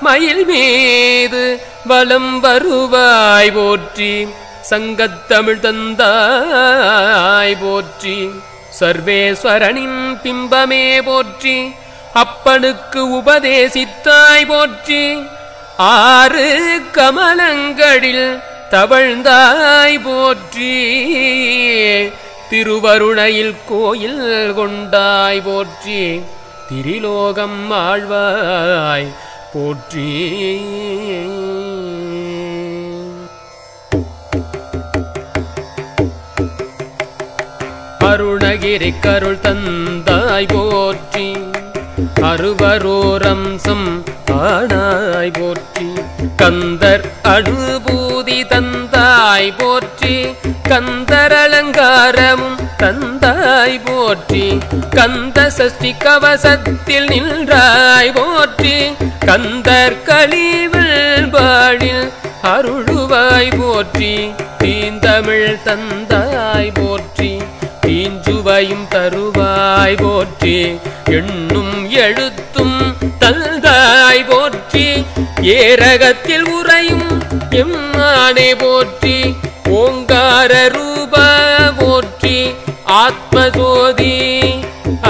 மயில் மீது வலம் வருவாய் போற்றி சங்கத்தமிழ் தந்தாய் போற்றி சர்வேஸ்வரனின் பிம்பமே போற்றி அப்பனுக்கு உபதேசித்தாய் போற்றி 6 கமலங்களில் தவழ்ந்தாய் போற்றி திருவருணையில் கோயில் கொண்டாய் போற்றி திரிலோகம் ஆழ்வாய் போற்றி அருணகிரி கருள் தந்தாய் போற்றி அருவரோரம்சம் ஆனாய் போற்றி கந்தர் அனுபூதி தந்தாய் போற்றி கந்தர் அலங்காரமும் தந்தாய் போற்றி கந்த சஷ்டி கவசத்தில் நின்றாய் போற்றி கந்தர் கலிவல் பாடில் அருளுவாய் போற்றி தீந்தமிழ் தந்தாய் போற்றி தீஞ்சுவையும் தருவாய் போற்றி எண்ணும் எழுத்தும் தந்தாய் போற்றி ஏரகத்தில் உறையும் எம்மானே போற்றி ஓங்கார ரூபா போற்றி ஆத்மஜோதி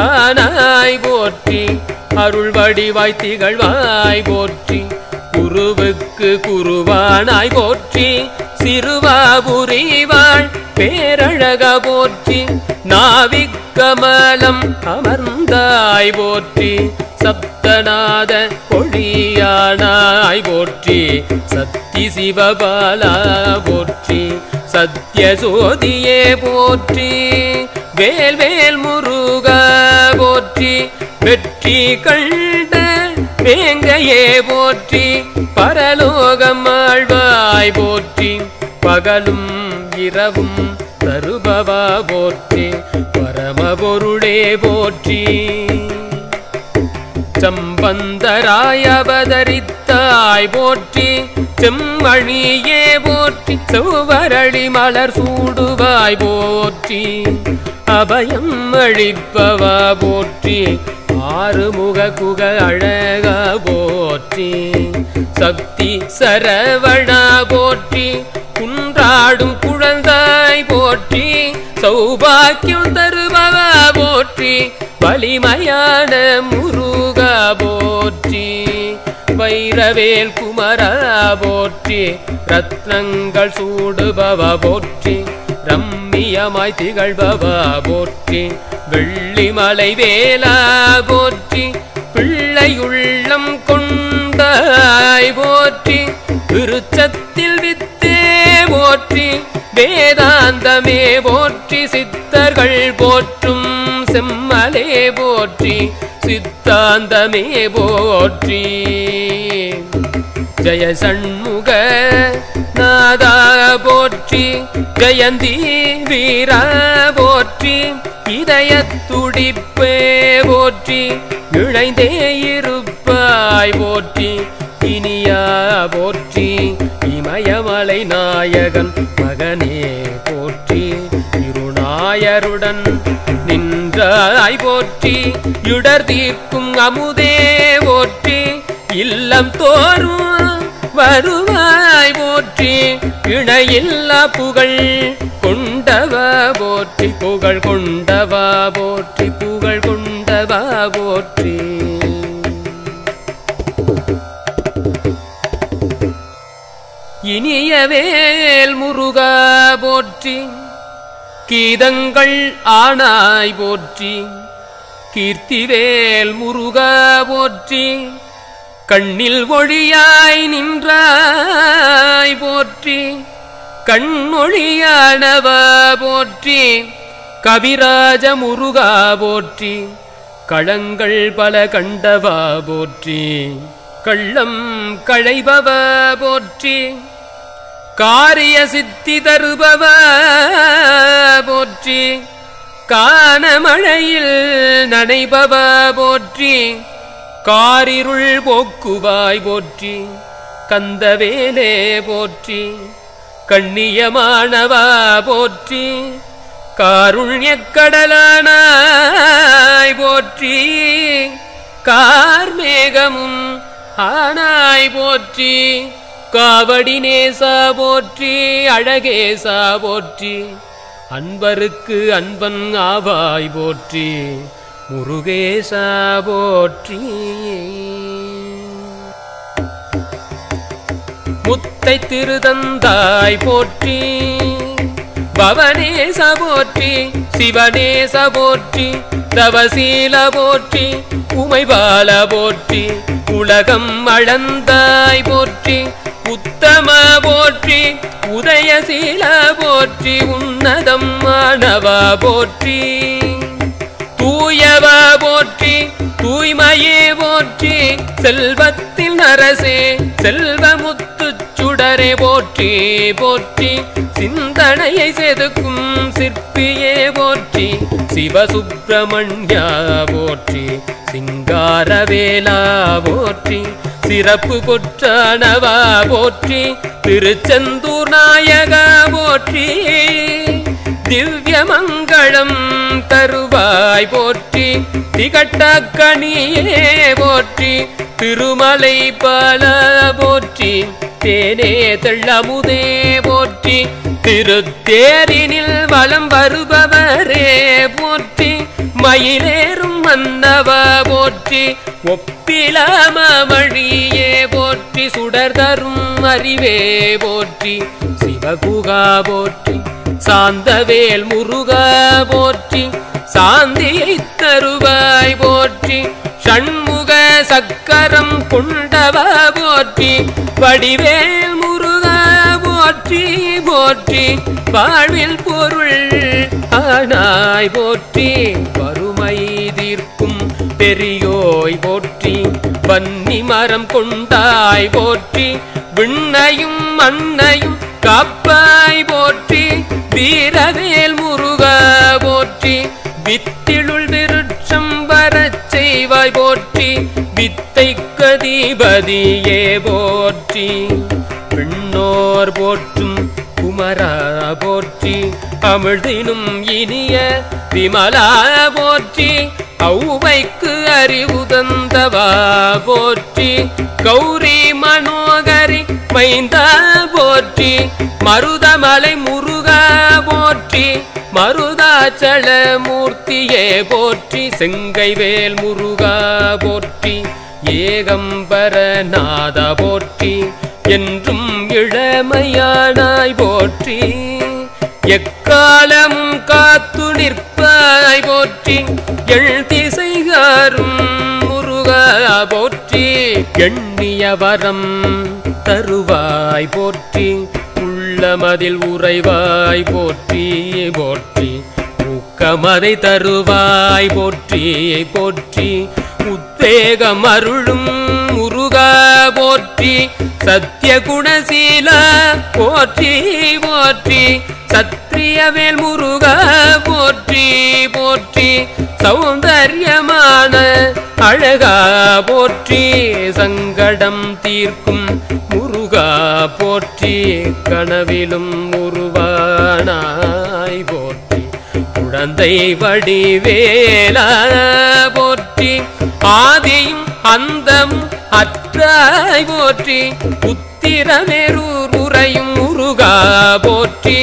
ஆனாய் போற்றி அருள் வடிவாய் திகழ்வாய் போற்றி குருவுக்கு குருவானாய் போற்றி சிறுவாபுரிவாள் பேரழக போற்றி நாவிக்கமலம் அமர்ந்தாய் போற்றி சப்தநாத கொழியானாய் போற்றி சத்தி சிவபாலா போற்றி சத்யசோதியே போற்றி வேல்வேல் முருகா போற்றி வெற்றி கண்ட வேங்கையே போற்றி பரலோகம் ஆழ்வாய் போற்றி பகலும் இரவும் தருபவா போற்றி பரமபொருளே போற்றி சம்பந்தராய் அவதரித்தாய் போற்றி செம்மணியே போற்றி செவ்வரளி மலர் சூடுவாய் போற்றி அபயம் அளிப்பவா போற்றி ஆறுமுக குக அழகா போற்றி சக்தி சரவணா போற்றி குன்றாடும் குழந்தாய் போற்றி சௌபாக்கியம் தருபவா போற்றி வலிமையான முருகா போற்றி வைரவேல் குமரா போற்றி ரத்னங்கள் சூடுபவா போற்றி ரம்மியமாய் திகழ்பவா போற்றி வெள்ளிமலை வேலா போற்றி பிள்ளை உள்ளம் கொண்டாய் போற்றி விருச்சத்தில் வித்தே போற்றி வேதாந்தமே போற்றி சித்தர்கள் போற்றும் செம்மலே போற்றி சித்தாந்தமே போற்றி ஜய சண்முக நாதா போற்றி ஜயந்தி வீரா போற்றி இதய துடிப்பே போற்றி இணைந்தே இருப்பாய் போற்றி இனியா போற்றி இமயமலை நாயகன் மகனே போற்றி இருநாயருடன் நின்றாய் போற்றி இடர் தீர்க்கும் அமுதே போற்றி இல்லம் தோறும் வருவாய் போற்றி இணையில்லா புகழ் கொண்டவா போற்றி புகழ் கொண்டவா போற்றி புகழ் கொண்டவா போற்றி இனியவேல் முருகா போற்றி கீதங்கள் ஆனாய் போற்றி கீர்த்திவேல் முருகா போற்றி கண்ணில் ஒளியாய் நின்றாய் போற்றி கண்ணொழியானவா போற்றி கவிராஜ முருகா போற்றி களங்கள் பல கண்டவா போற்றி கள்ளம் களைபவா போற்றி காரிய சித்தி தருபவா போற்றி கானமழையில் நனைபவா போற்றி காரிருள் போக்குவாய் போற்றி கந்தவேலே போற்றி கண்ணியமானவா போற்றி காருண்யக் கடலானாய் போற்றி கார்மேகமும் ஆனாய் போற்றி காவடி நேசா போற்றி அழகேசா போற்றி அன்பருக்கு அன்பன் ஆவாய் போற்றி முருகேசா போற்றி முத்தை திருதந்தாய் போற்றி பவனேச போற்றி சிவனேச போற்றி தவசீல போற்றி உமைபால போற்றி உலகம் அளந்தாய் போற்றி உத்தம போற்றி உதயசீல போற்றி உன்னதம் மாணவா போற்றி தூயவா போற்றி தூய்மையே போற்றி செல்வத்தின் அரசே செல்வமுத்து சுடரே போற்றி போற்றி சிந்தனையை செதுக்கும் சிற்பியே போற்றி சிவசுப்பிரமணியா போற்றி சிங்காரவேலா போற்றி சிறப்பு கொற்றானவா போற்றி திருச்செந்தூர் நாயகா போற்றி திவ்ய மங்களம் தருவாய் போற்றி திகட்டக்கணியே போற்றி திருமலை பால போற்றி தேனே தெள்ளமுதே போற்றி திருத்தேரினில் வலம் வருபவரே போற்றி மயிலேறும் மன்னவா போற்றி ஒப்பிலாமவழியே போற்றி சுடர் தரும் அறிவே போற்றி சிவகுகா போற்றி சாந்தவேல் முருகா போற்றி சாந்தியை தருவாய் போற்றி ஷண்முக சக்கரம் கொண்டவ போற்றி வடிவேல் முருகா போற்றி போற்றி வாழ்வில் பொருள் ஆனாய் போற்றி வறுமை தீர்க்கும் பெரியோய் போற்றி வன்னி மரம் கொண்டாய் போற்றி விண்ணையும் மண்ணையும் காப்பாய் போற்றி வீரவேல் முருகா போற்றி வித்திலுள் விருட்சம் வரச் செய்வாய் போற்றி வித்தைக்கு அதிபதியே போற்றி விண்ணோர் போற்றும் குமரா போற்றி அமிழ்தினும் இனிய விமலா போற்றி ஔவைக்கு அறிவு தந்தவா போற்றி கௌரி மனோகரி மைந்தா போற்றி மருதமலை முருகா போற்றி மருதாச்சல மூர்த்தியே போற்றி செங்கைவேல் முருகா போற்றி ஏகம்பரநாத போற்றி என்றும் இளமையானாய் போற்றி எக்காலம் காத்து நிற்பாய் போற்றி எள் திசைகாரும் முருகா போற்றி எண்ணிய வரம் தருவாய் போற்றி உள்ளமதில் உறைவாய் போற்றி போற்றி ஊக்கமதை தருவாய் போற்றி போற்றி உத்வேகம் அருளும் முருகா போற்றி சத்திய குணசீல போற்றி போற்றி சத்திரியவேல் முருகா போற்றி போற்றி சௌந்தர்யமான அழகா போற்றி சங்கடம் தீர்க்கும் முருகா போற்றி கனவிலும் உருவானாய் போற்றி குழந்தை வடிவேலா போற்றி ஆதியும் அந்தம் அற்றாய் போற்றி உத்திரமேரூர் உறையும் முருகா போற்றி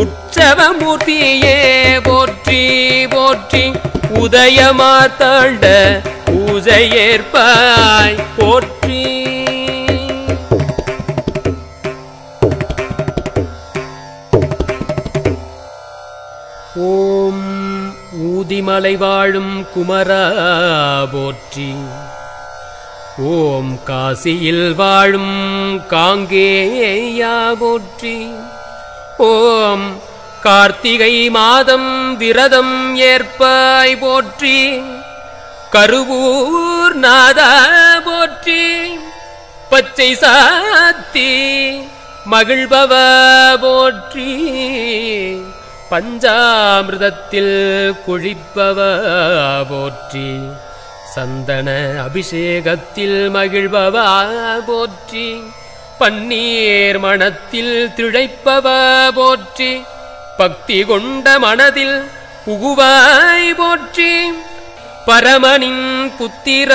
உற்சவமூர்த்தியே போற்றி போற்றி உதயமார்த்தாண்ட பூஜையேற்பாய் போற்றி ஓம் ஊதிமலை வாழும் குமரா போற்றி ஓம் காசியில் வாழும் காங்கேயா போற்றி ஓம் கார்த்திகை மாதம் விரதம் ஏற்பாய் போற்றி கருவூர் நாதா போற்றி பச்சை சாத்தி மகிழ்பவ போற்றி பஞ்சாமிர்தத்தில் குளிப்பவ போற்றி சந்தன அபிஷேகத்தில் மகிழ்பவ போற்றி பன்னீர் மணத்தில் திளைப்பவ போற்றி பக்தி கொண்ட மனதில் புகுவாய் போற்றி பரமனின் புத்திர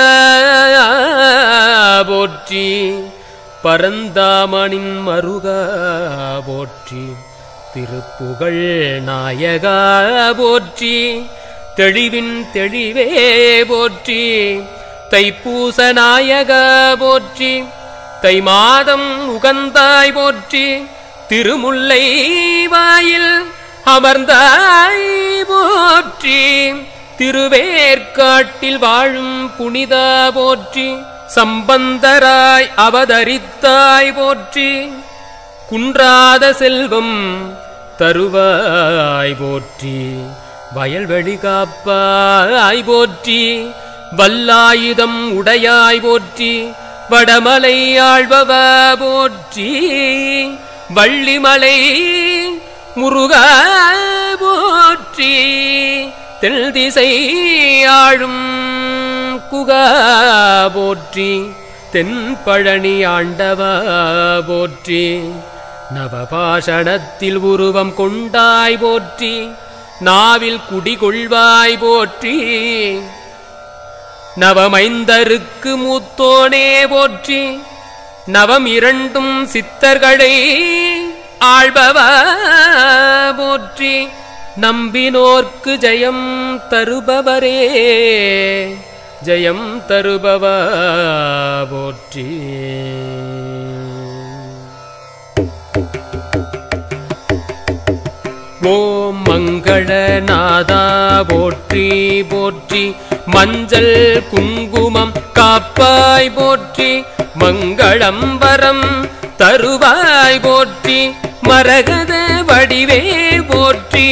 போற்றி பரந்தாமனின் மருகா போற்றி திருப்புகழ் நாயகா போற்றி தெளிவின் தெளிவே போற்றி தைப்பூச நாயகா போற்றி தை மாதம் உகந்தாய் போற்றி திருமுல்லை வாயில் அமர்ந்தாய் போற்றி திருவேற்காட்டில் வாழும் புனிதா போற்றி சம்பந்தராய் அவதரித்தாய் போற்றி குன்றாத செல்வம் தருவாய் போற்றி வயல்வெளி காப்பாய் போற்றி வல்லாயுதம் உடையாய் போற்றி வடமலை ஆழ்பவ போற்றி வள்ளிமலை முருகா போற்றி தென் திசை ஆழும் குகா போற்றி தென்பழனி ஆண்டவா போற்றி நவபாஷணத்தில் உருவம் கொண்டாய் போற்றி நாவில் குடிகொள்வாய் போற்றி நவமைந்தருக்கு மூத்தோனே போற்றி நவம் இரண்டும் சித்தர்களை ஆள்பவா போற்றி நம்பினோர்க்கு ஜெயம் தருபவரே ஜெயம் தருபவா போற்றி ஓம் மங்களநாதா போற்றி போற்றி மஞ்சள் குங்குமம் காப்பாய் போற்றி மங்களம் வரம் தருவாய் போற்றி மரகத வடிவே போற்றி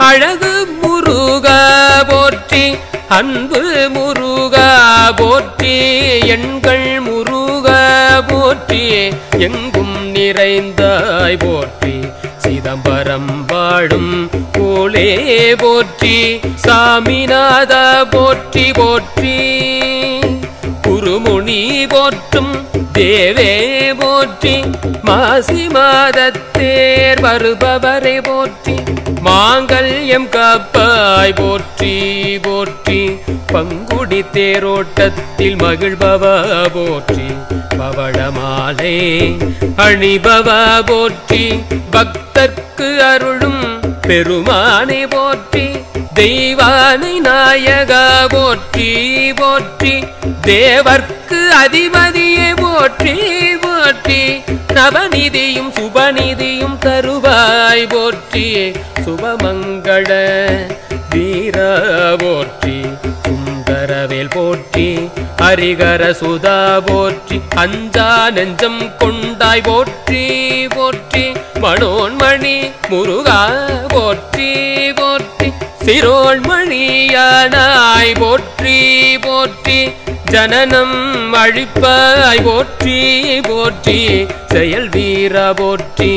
அழகு முருகா போற்றி அன்பு முருகா போற்றி எண்கள் முருகா போற்றி எங்கும் நிறைந்தாய் போற்றி சிதம்பரம் வாழும் போலே போற்றி சாமிநாதா போற்றி போற்றி குருமுனி போற்றும் தேவே போற்றி மாசி மாதத்தேர் வருபவரை போற்றி மாங்கல்யம் காப்பாய் போற்றி போற்றி பங்குடி தேரோட்டத்தில் மகிழ்பவா போற்றி பவளமாலை அணிபவா போற்றி பக்தர்க்கு அருளும் பெருமானை போற்றி தெய்வானை நாயகா போற்றி போற்றி தேவர்க்கு அதிபதியே போற்றி போற்றி நவநிதியும் சுபநிதியும் தருவாய் போற்றி சுபமங்கள வீரா போற்றி சுந்தரவேல் போற்றி ஹரிகர சுதா போற்றி அஞ்சா நெஞ்சம் கொண்டாய் போற்றி போற்றி மனோன்மணி முருகா போற்றி போற்றி சிரோன்மணியானாய் போற்றி போற்றி ஜனனம் அழிப்பாய் போற்றி போற்றி செயல் வீரா போற்றி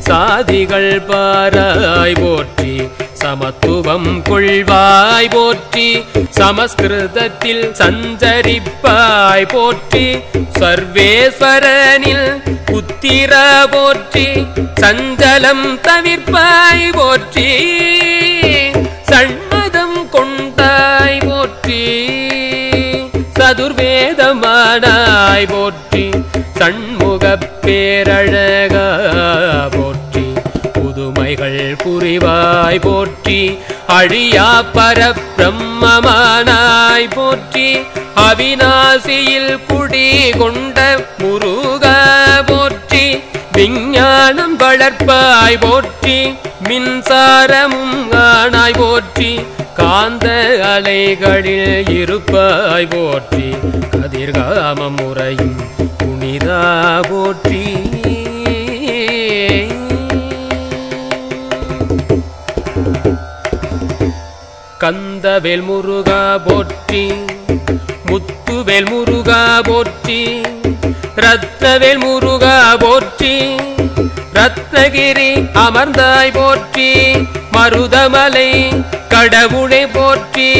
சாதிகள் பாராய் போற்றி சமத்துவம் கொள்வாய் போற்றி சமஸ்கிருதத்தில் சஞ்சரிப்பாய் போற்றி சர்வேஸ்வரனில் புத்திரா போற்றி சஞ்சலம் தவிர்ப்பாய் போற்றி சண்மதம் கொண்டாய் போற்றி சதுர்வேதமானாய் போற்றி சண்முகப் பேரழகா போற்றி புதுமைகள் புரிவாய் போற்றி அழியா பரபிரம்மமானாய் போற்றி அவிநாசியில் குடி கொண்ட முருகா போற்றி விஞ்ஞானம் வளர்ப்பாய் போற்றி மின்சாரமும் ஆனாய் போற்றி காந்த அலைகளில் இருப்பாய் போற்றி கதிர்காம முறையும் புனிதா போற்றி கந்தவேல் முருகா போற்றி முத்துவேல் முருகா போற்றி ரத்னவேல் முருகா போற்றி ரத்னகிரி அமர்ந்தாய் போற்றி மருதமலை கடவுளை போற்றி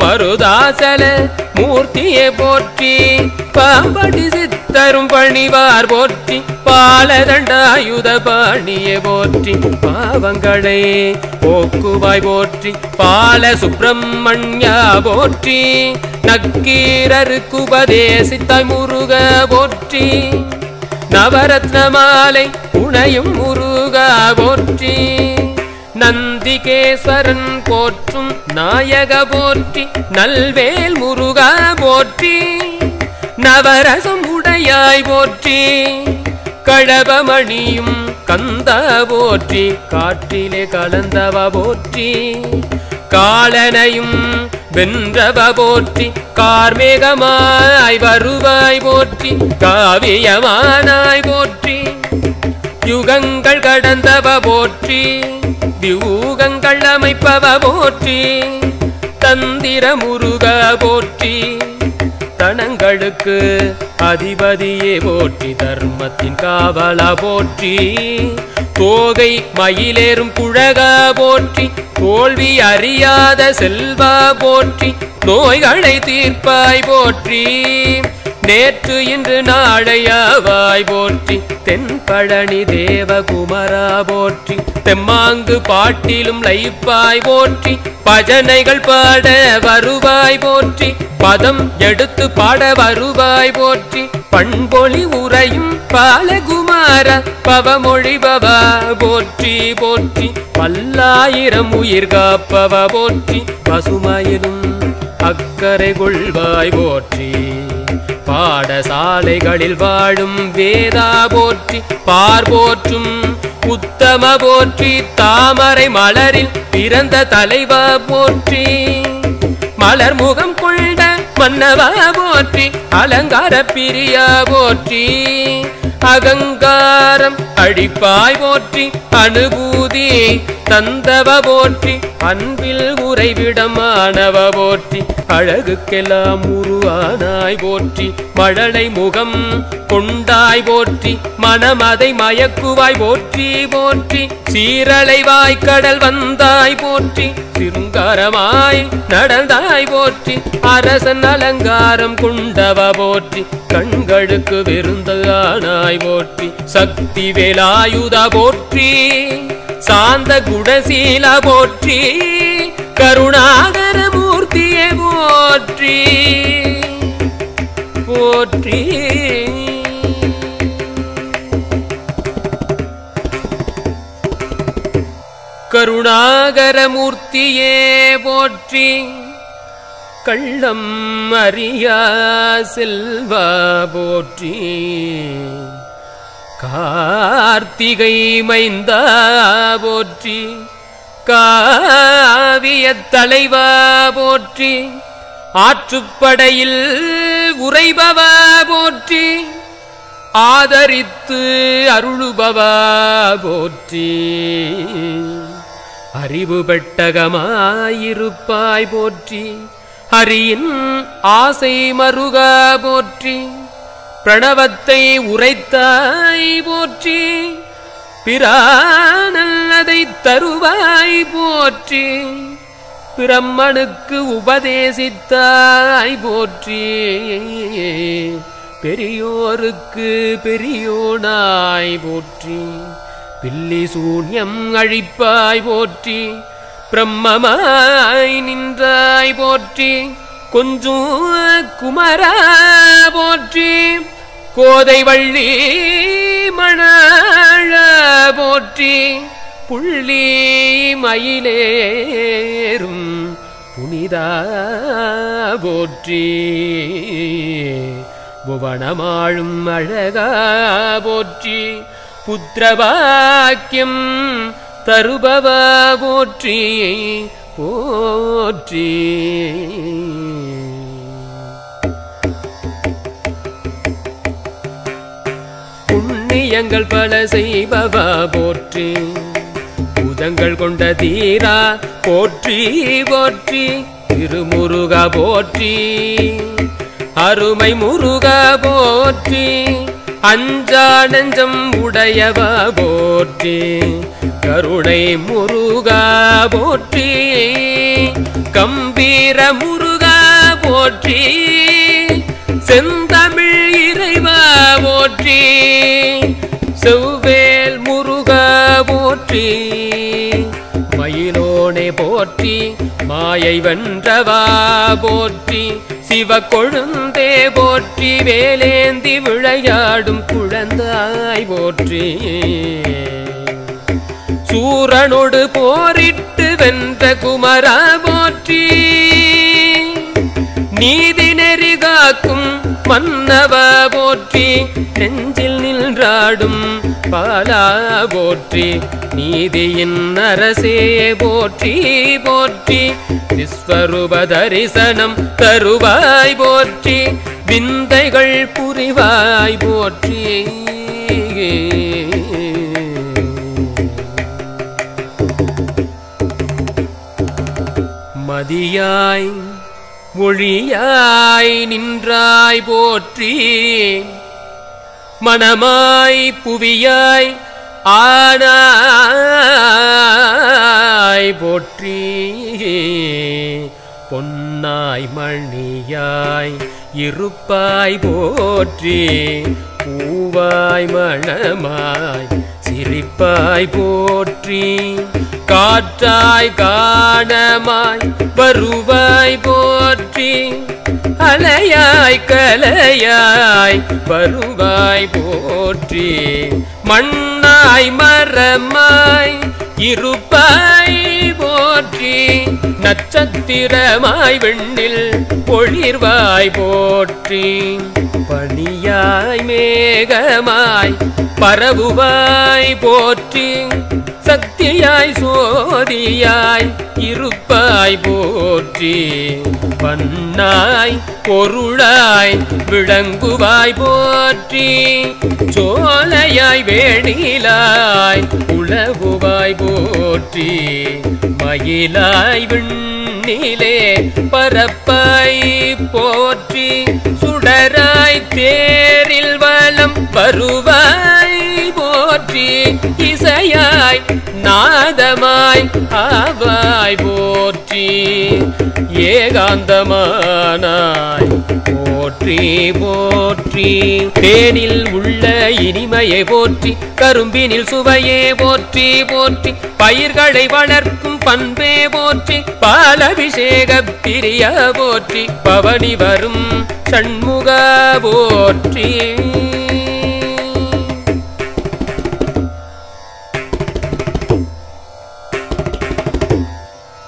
மருதாசல மூர்த்தியை போற்றி பாம்படி சித்தரும் பணிவார் போற்றி பாலதண்டாயுத பாணியை போற்றி பாவங்களை போக்குவாய் போற்றி பால சுப்பிரமணியா போற்றி நக்கீரருக்கு உபதேசித்தாய் முருக போற்றி நவரத்ன மாலை புனையும் முருகா போற்றி நந்திகேஸ்வரன் போற்றும் நாயக போற்றி நல்வேல் முருகா போற்றி நவரசம் உடையாய் போற்றி கடபமணியும் கந்தா போற்றி காற்றிலே கலந்தவ போற்றி காலனையும் வென்றவ போற்றி கார்மேகமாய் வருவாய் போற்றி காவியமானாய் போற்றி யுகங்கள் கடந்தவ போற்றி வியூகங்கள் அமைப்பவ போற்றி தந்திர முருகா போற்றி தனங்களுக்கு அதிபதியே போற்றி தர்மத்தின் காவலா போற்றி தோகை மயிலேறும் குழகா போற்றி தோல்வி அறியாத செல்வா போற்றி நோய்களை தீர்ப்பாய் போற்றி நேற்று இன்று நாளையாவாய் போற்றி தென்பழனி தேவகுமரா போற்றி தெம்மாங்கு பாட்டிலும் லைப்பாய் போற்றி பஜனைகள் பாட வருவாய் போற்றி பதம் எடுத்து பாட வருவாய் போற்றி பண்பொழி உரையும் பாலகுமார பவமொழிபவா போற்றி போற்றி பல்லாயிரம் உயிர் காப்பவ போற்றி பசுமையிலும் அக்கறை கொள்வாய் போற்றி பாடசாலைகளில் வாழும் வேதா போற்றி பார் போற்றும் உத்தம போற்றி தாமரை மலரில் பிறந்த தலைவா போற்றி மலர் முகம் கொண்ட மன்னவா போற்றி அலங்கார பிரியா போற்றி அகங்காரம் அழிப்பாய் போற்றி அனுபூதி தந்தவ போற்றி அன்பில் உறைவிடமானவ போற்றி அழகுக்கெல்லாம் உருவானாய் போற்றி மழலை முகம் கொண்டாய் போற்றி மனமதை மயக்குவாய் போற்றி போற்றி சீரலைவாய் கடல் வந்தாய் போற்றி சிருங்காரமாய் நடந்தாய் போற்றி அரசன் அலங்காரம் கொண்டவ போற்றி கண்களுக்கு விருந்தானாய் போற்றி சக்தி வேலாயுத போற்றி சாந்த குணசீல போற்றி கருணாகர மூர்த்தியே போற்றி போற்றி கருணாகர மூர்த்தியே போற்றி கள்ளம் அறியா செல்வா போற்றி கார்த்திகை மைந்தா போற்றி காவிய தலைவா போற்றி ஆற்றுப்படையில் உறைபவா போற்றி ஆதரித்து அருளுபவா போற்றி அறிவு பெட்டகமாயிருப்பாய் போற்றி ஹரியின் ஆசை மருகா போற்றி பிரணவத்தை உரைத்தாய் போற்றி பிரானல்லதை தருவாய் போற்றி பிரம்மனுக்கு உபதேசித்தாய் போற்றி பெரியோருக்கு பெரியோனாய் போற்றி பில்லி சூன்யம் அழிப்பாய் போற்றி பிரம்மமாய் நின்றாய் போற்றி கொஞ்சம் குமரா போற்றி கோதை வள்ளி மணாழ போற்றி புள்ளி மயிலேறும் புனிதா போற்றி புவனமாழும் அழகா போற்றி புத்திரவாக்கியம் தருபவா போற்றி போற்றி புண்ணியங்கள் பல செய்பவா போற்றி பூதங்கள் கொண்ட தீரா போற்றி போற்றி திருமுருகா போற்றி அருமை முருகா போற்றி அஞ்சா நெஞ்சம் உடையவா போற்றி கருணை முருகா போற்றி கம்பீர முருகா போற்றி செந்தமிழ் இறைவா போற்றி செவ்வேல் முருகா போற்றி மயிலோனே போற்றி மாயை வென்றவா போற்றி சிவ கொழுந்தே போற்றி வேலேந்தி விளையாடும் குழந்தாய் போற்றி சூரனோடு போரிட்டு வென்ற குமரா போற்றி நீதி நெறி காக்கும் மன்னவா போற்றி நெஞ்சில் நின்றாடும் பாலா போற்றி நீதியின் அரசே போற்றி போற்றி விஸ்வரூப தரிசனம் தருவாய் போற்றி விந்தைகள் புரிவாய் போற்றி மதியாய் ஒளியாய் நின்றாய் போற்றி மனமாய் புவியாய் ஆனாய் போற்றி பொன்னாய் மணியாய் இருப்பாய் போற்றி பூவாய் மணமாய் சிரிப்பாய் போற்றி காற்றாய் காணமாய் வருவாய் போற்றி அலையாய் கலையாய் வருவாய் போற்றி மண்ணாய் மரமாய் இருப்பாய் போற்றி நட்சத்திரமாய் வெண்ணில் பொழிர்வாய் போற்றி பனியாய் மேகமாய் பரவுவாய் போற்றி சக்தியாய் சோதியாய் இருப்பாய் போற்றி பண்ணாய் பொருளாய் விளங்குவாய் போற்றி சோலையாய் வேணிலாய் உலகுவாய் போற்றி மயிலாய் விண்ணிலே பரப்பாய் போற்றி சுடராய் தேரில் வலம் வருவாய் போற்றி இசையாய் நாதமாய் ஆவாய் போற்றி ஏகாந்தமானாய் போற்றி போற்றி தேனில் உள்ள இனிமையை போற்றி கரும்பினில் சுவையே போற்றி போற்றி பயிர்களை வளர்க்கும் பண்பே போற்றி பாலபிஷேக பிரிய போற்றி பவனி வரும் சண்முக போற்றி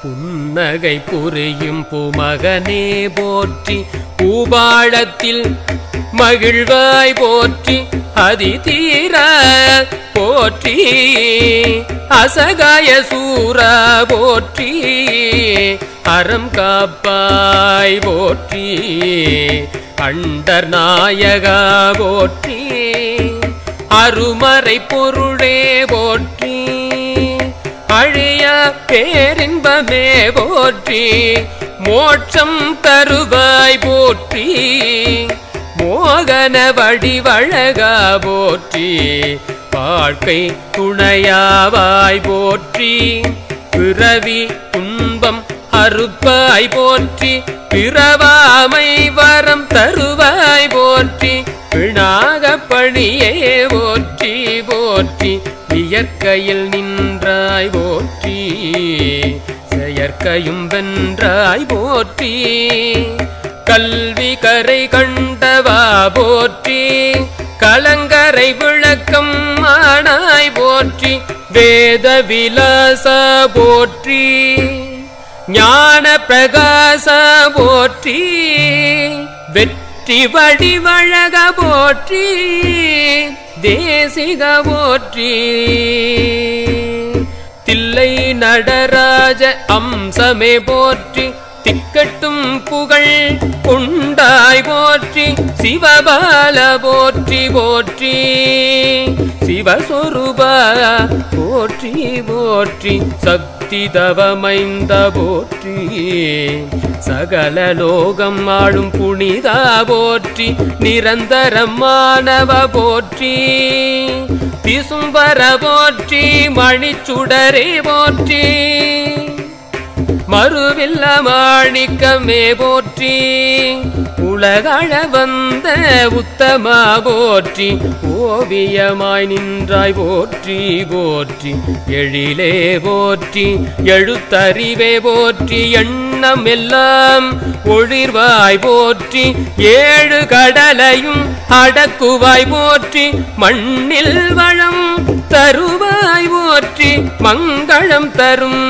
புன்னகை புரியும் பூமகனே போற்றி பூபாளத்தில் மகிழ்வாய் போற்றி அதிதீர போற்றி அசகாய சூரா போற்றி அறம் காப்பாய் போற்றி அண்டர் நாயகா போற்றி அருமறை பொருளே போற்றி அழிய பேரின்பமே போற்றி மோட்சம் தருவாய் போற்றி மோகன வடிவழகா போற்றி வாழ்க்கை துணையாவாய் போற்றி பிறவி துன்பம் அறுப்பாய் போற்றி பிறவாமை வரம் தருவாய் போற்றி பிணாக பணியே போற்றி போற்றி இயற்கையில் நின்றாய் போற்றி செயற்கையும் வென்றாய் போற்றி கல்வி கரை கண்டவா போற்றி கலங்கரை விளக்கம் ஆனாய் போற்றி வேத விலாச போற்றி ஞான பிரகாச போற்றி வெற்றி வடிவழக போற்றி தேசிக போற்றி தில்லை நடராஜ அம்சமே போற்றி திக்கட்டும் புகழ் கொண்டாய் போற்றி சிவபால போற்றி போற்றி சிவஸ்வரூபா போற்றி போற்றி சக்தி தவமைந்த போற்றி சகல லோகம் ஆளும் புனிதா போற்றி நிரந்தரம் மாணவ போற்றி திசும்பர போற்றி மணிச்சுடரே போற்றி மறுவில்ல மாணிக்கமே போற்றி உலகள வந்த உத்தமா போற்றி ஓவியமாய் நின்றாய் போற்றி போற்றி எழிலே போற்றி எழுத்தறிவே போற்றி எண்ணம் எல்லாம் ஒளிர்வாய் போற்றி ஏழு கடலையும் அடக்குவாய் போற்றி மண்ணில் வளம் தருவாய் போற்றி மங்களம் தரும்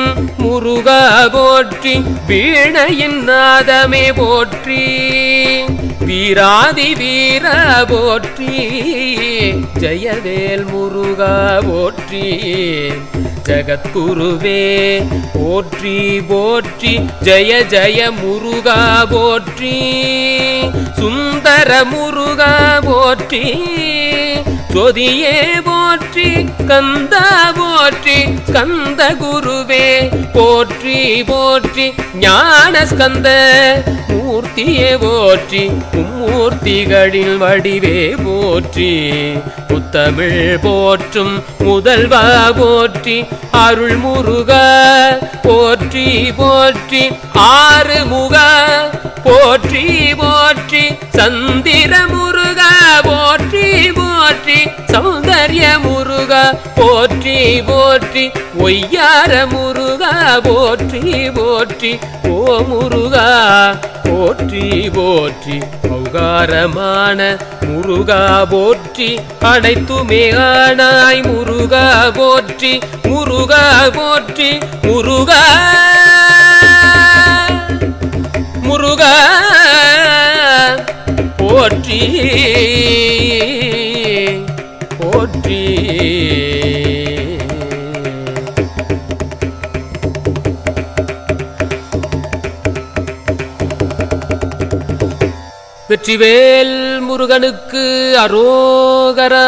முருகா போற்றி வீணையின் நாதமே போற்றி வீராதி வீர போற்றி ஜெயவேல் முருகா போற்றி ஜகத்குருவே போற்றி போற்றி ஜெய ஜெய முருகா போற்றி சுந்தர முருகா போற்றி ஜோதியே போற்றி ஸ்கந்தா போற்றி ஸ்கந்த குருவே போற்றி போற்றி ஞான ஸ்கந்த மூர்த்தியே போற்றி மும்மூர்த்திகளின் வடிவே போற்றி முத்தமிழ் போற்றும் முதல்வா போற்றி அருள் முருகா போற்றி போற்றி ஆறுமுகா போற்றி போற்றி சந்திர முருகா போற்றி போற்றி சௌந்தர்ய முருகா போற்றி போற்றி ஒய்யார முருகா போற்றி போற்றி ஓ முருகா போற்றி போற்றி ஔகாரமான முருகா போற்றி அனைத்துமே ஆனாய் முருகா போற்றி முருகா போற்றி முருகா முருகா போற்றி போற்றி வெற்றிவேல் முருகனுக்கு அரோகரா.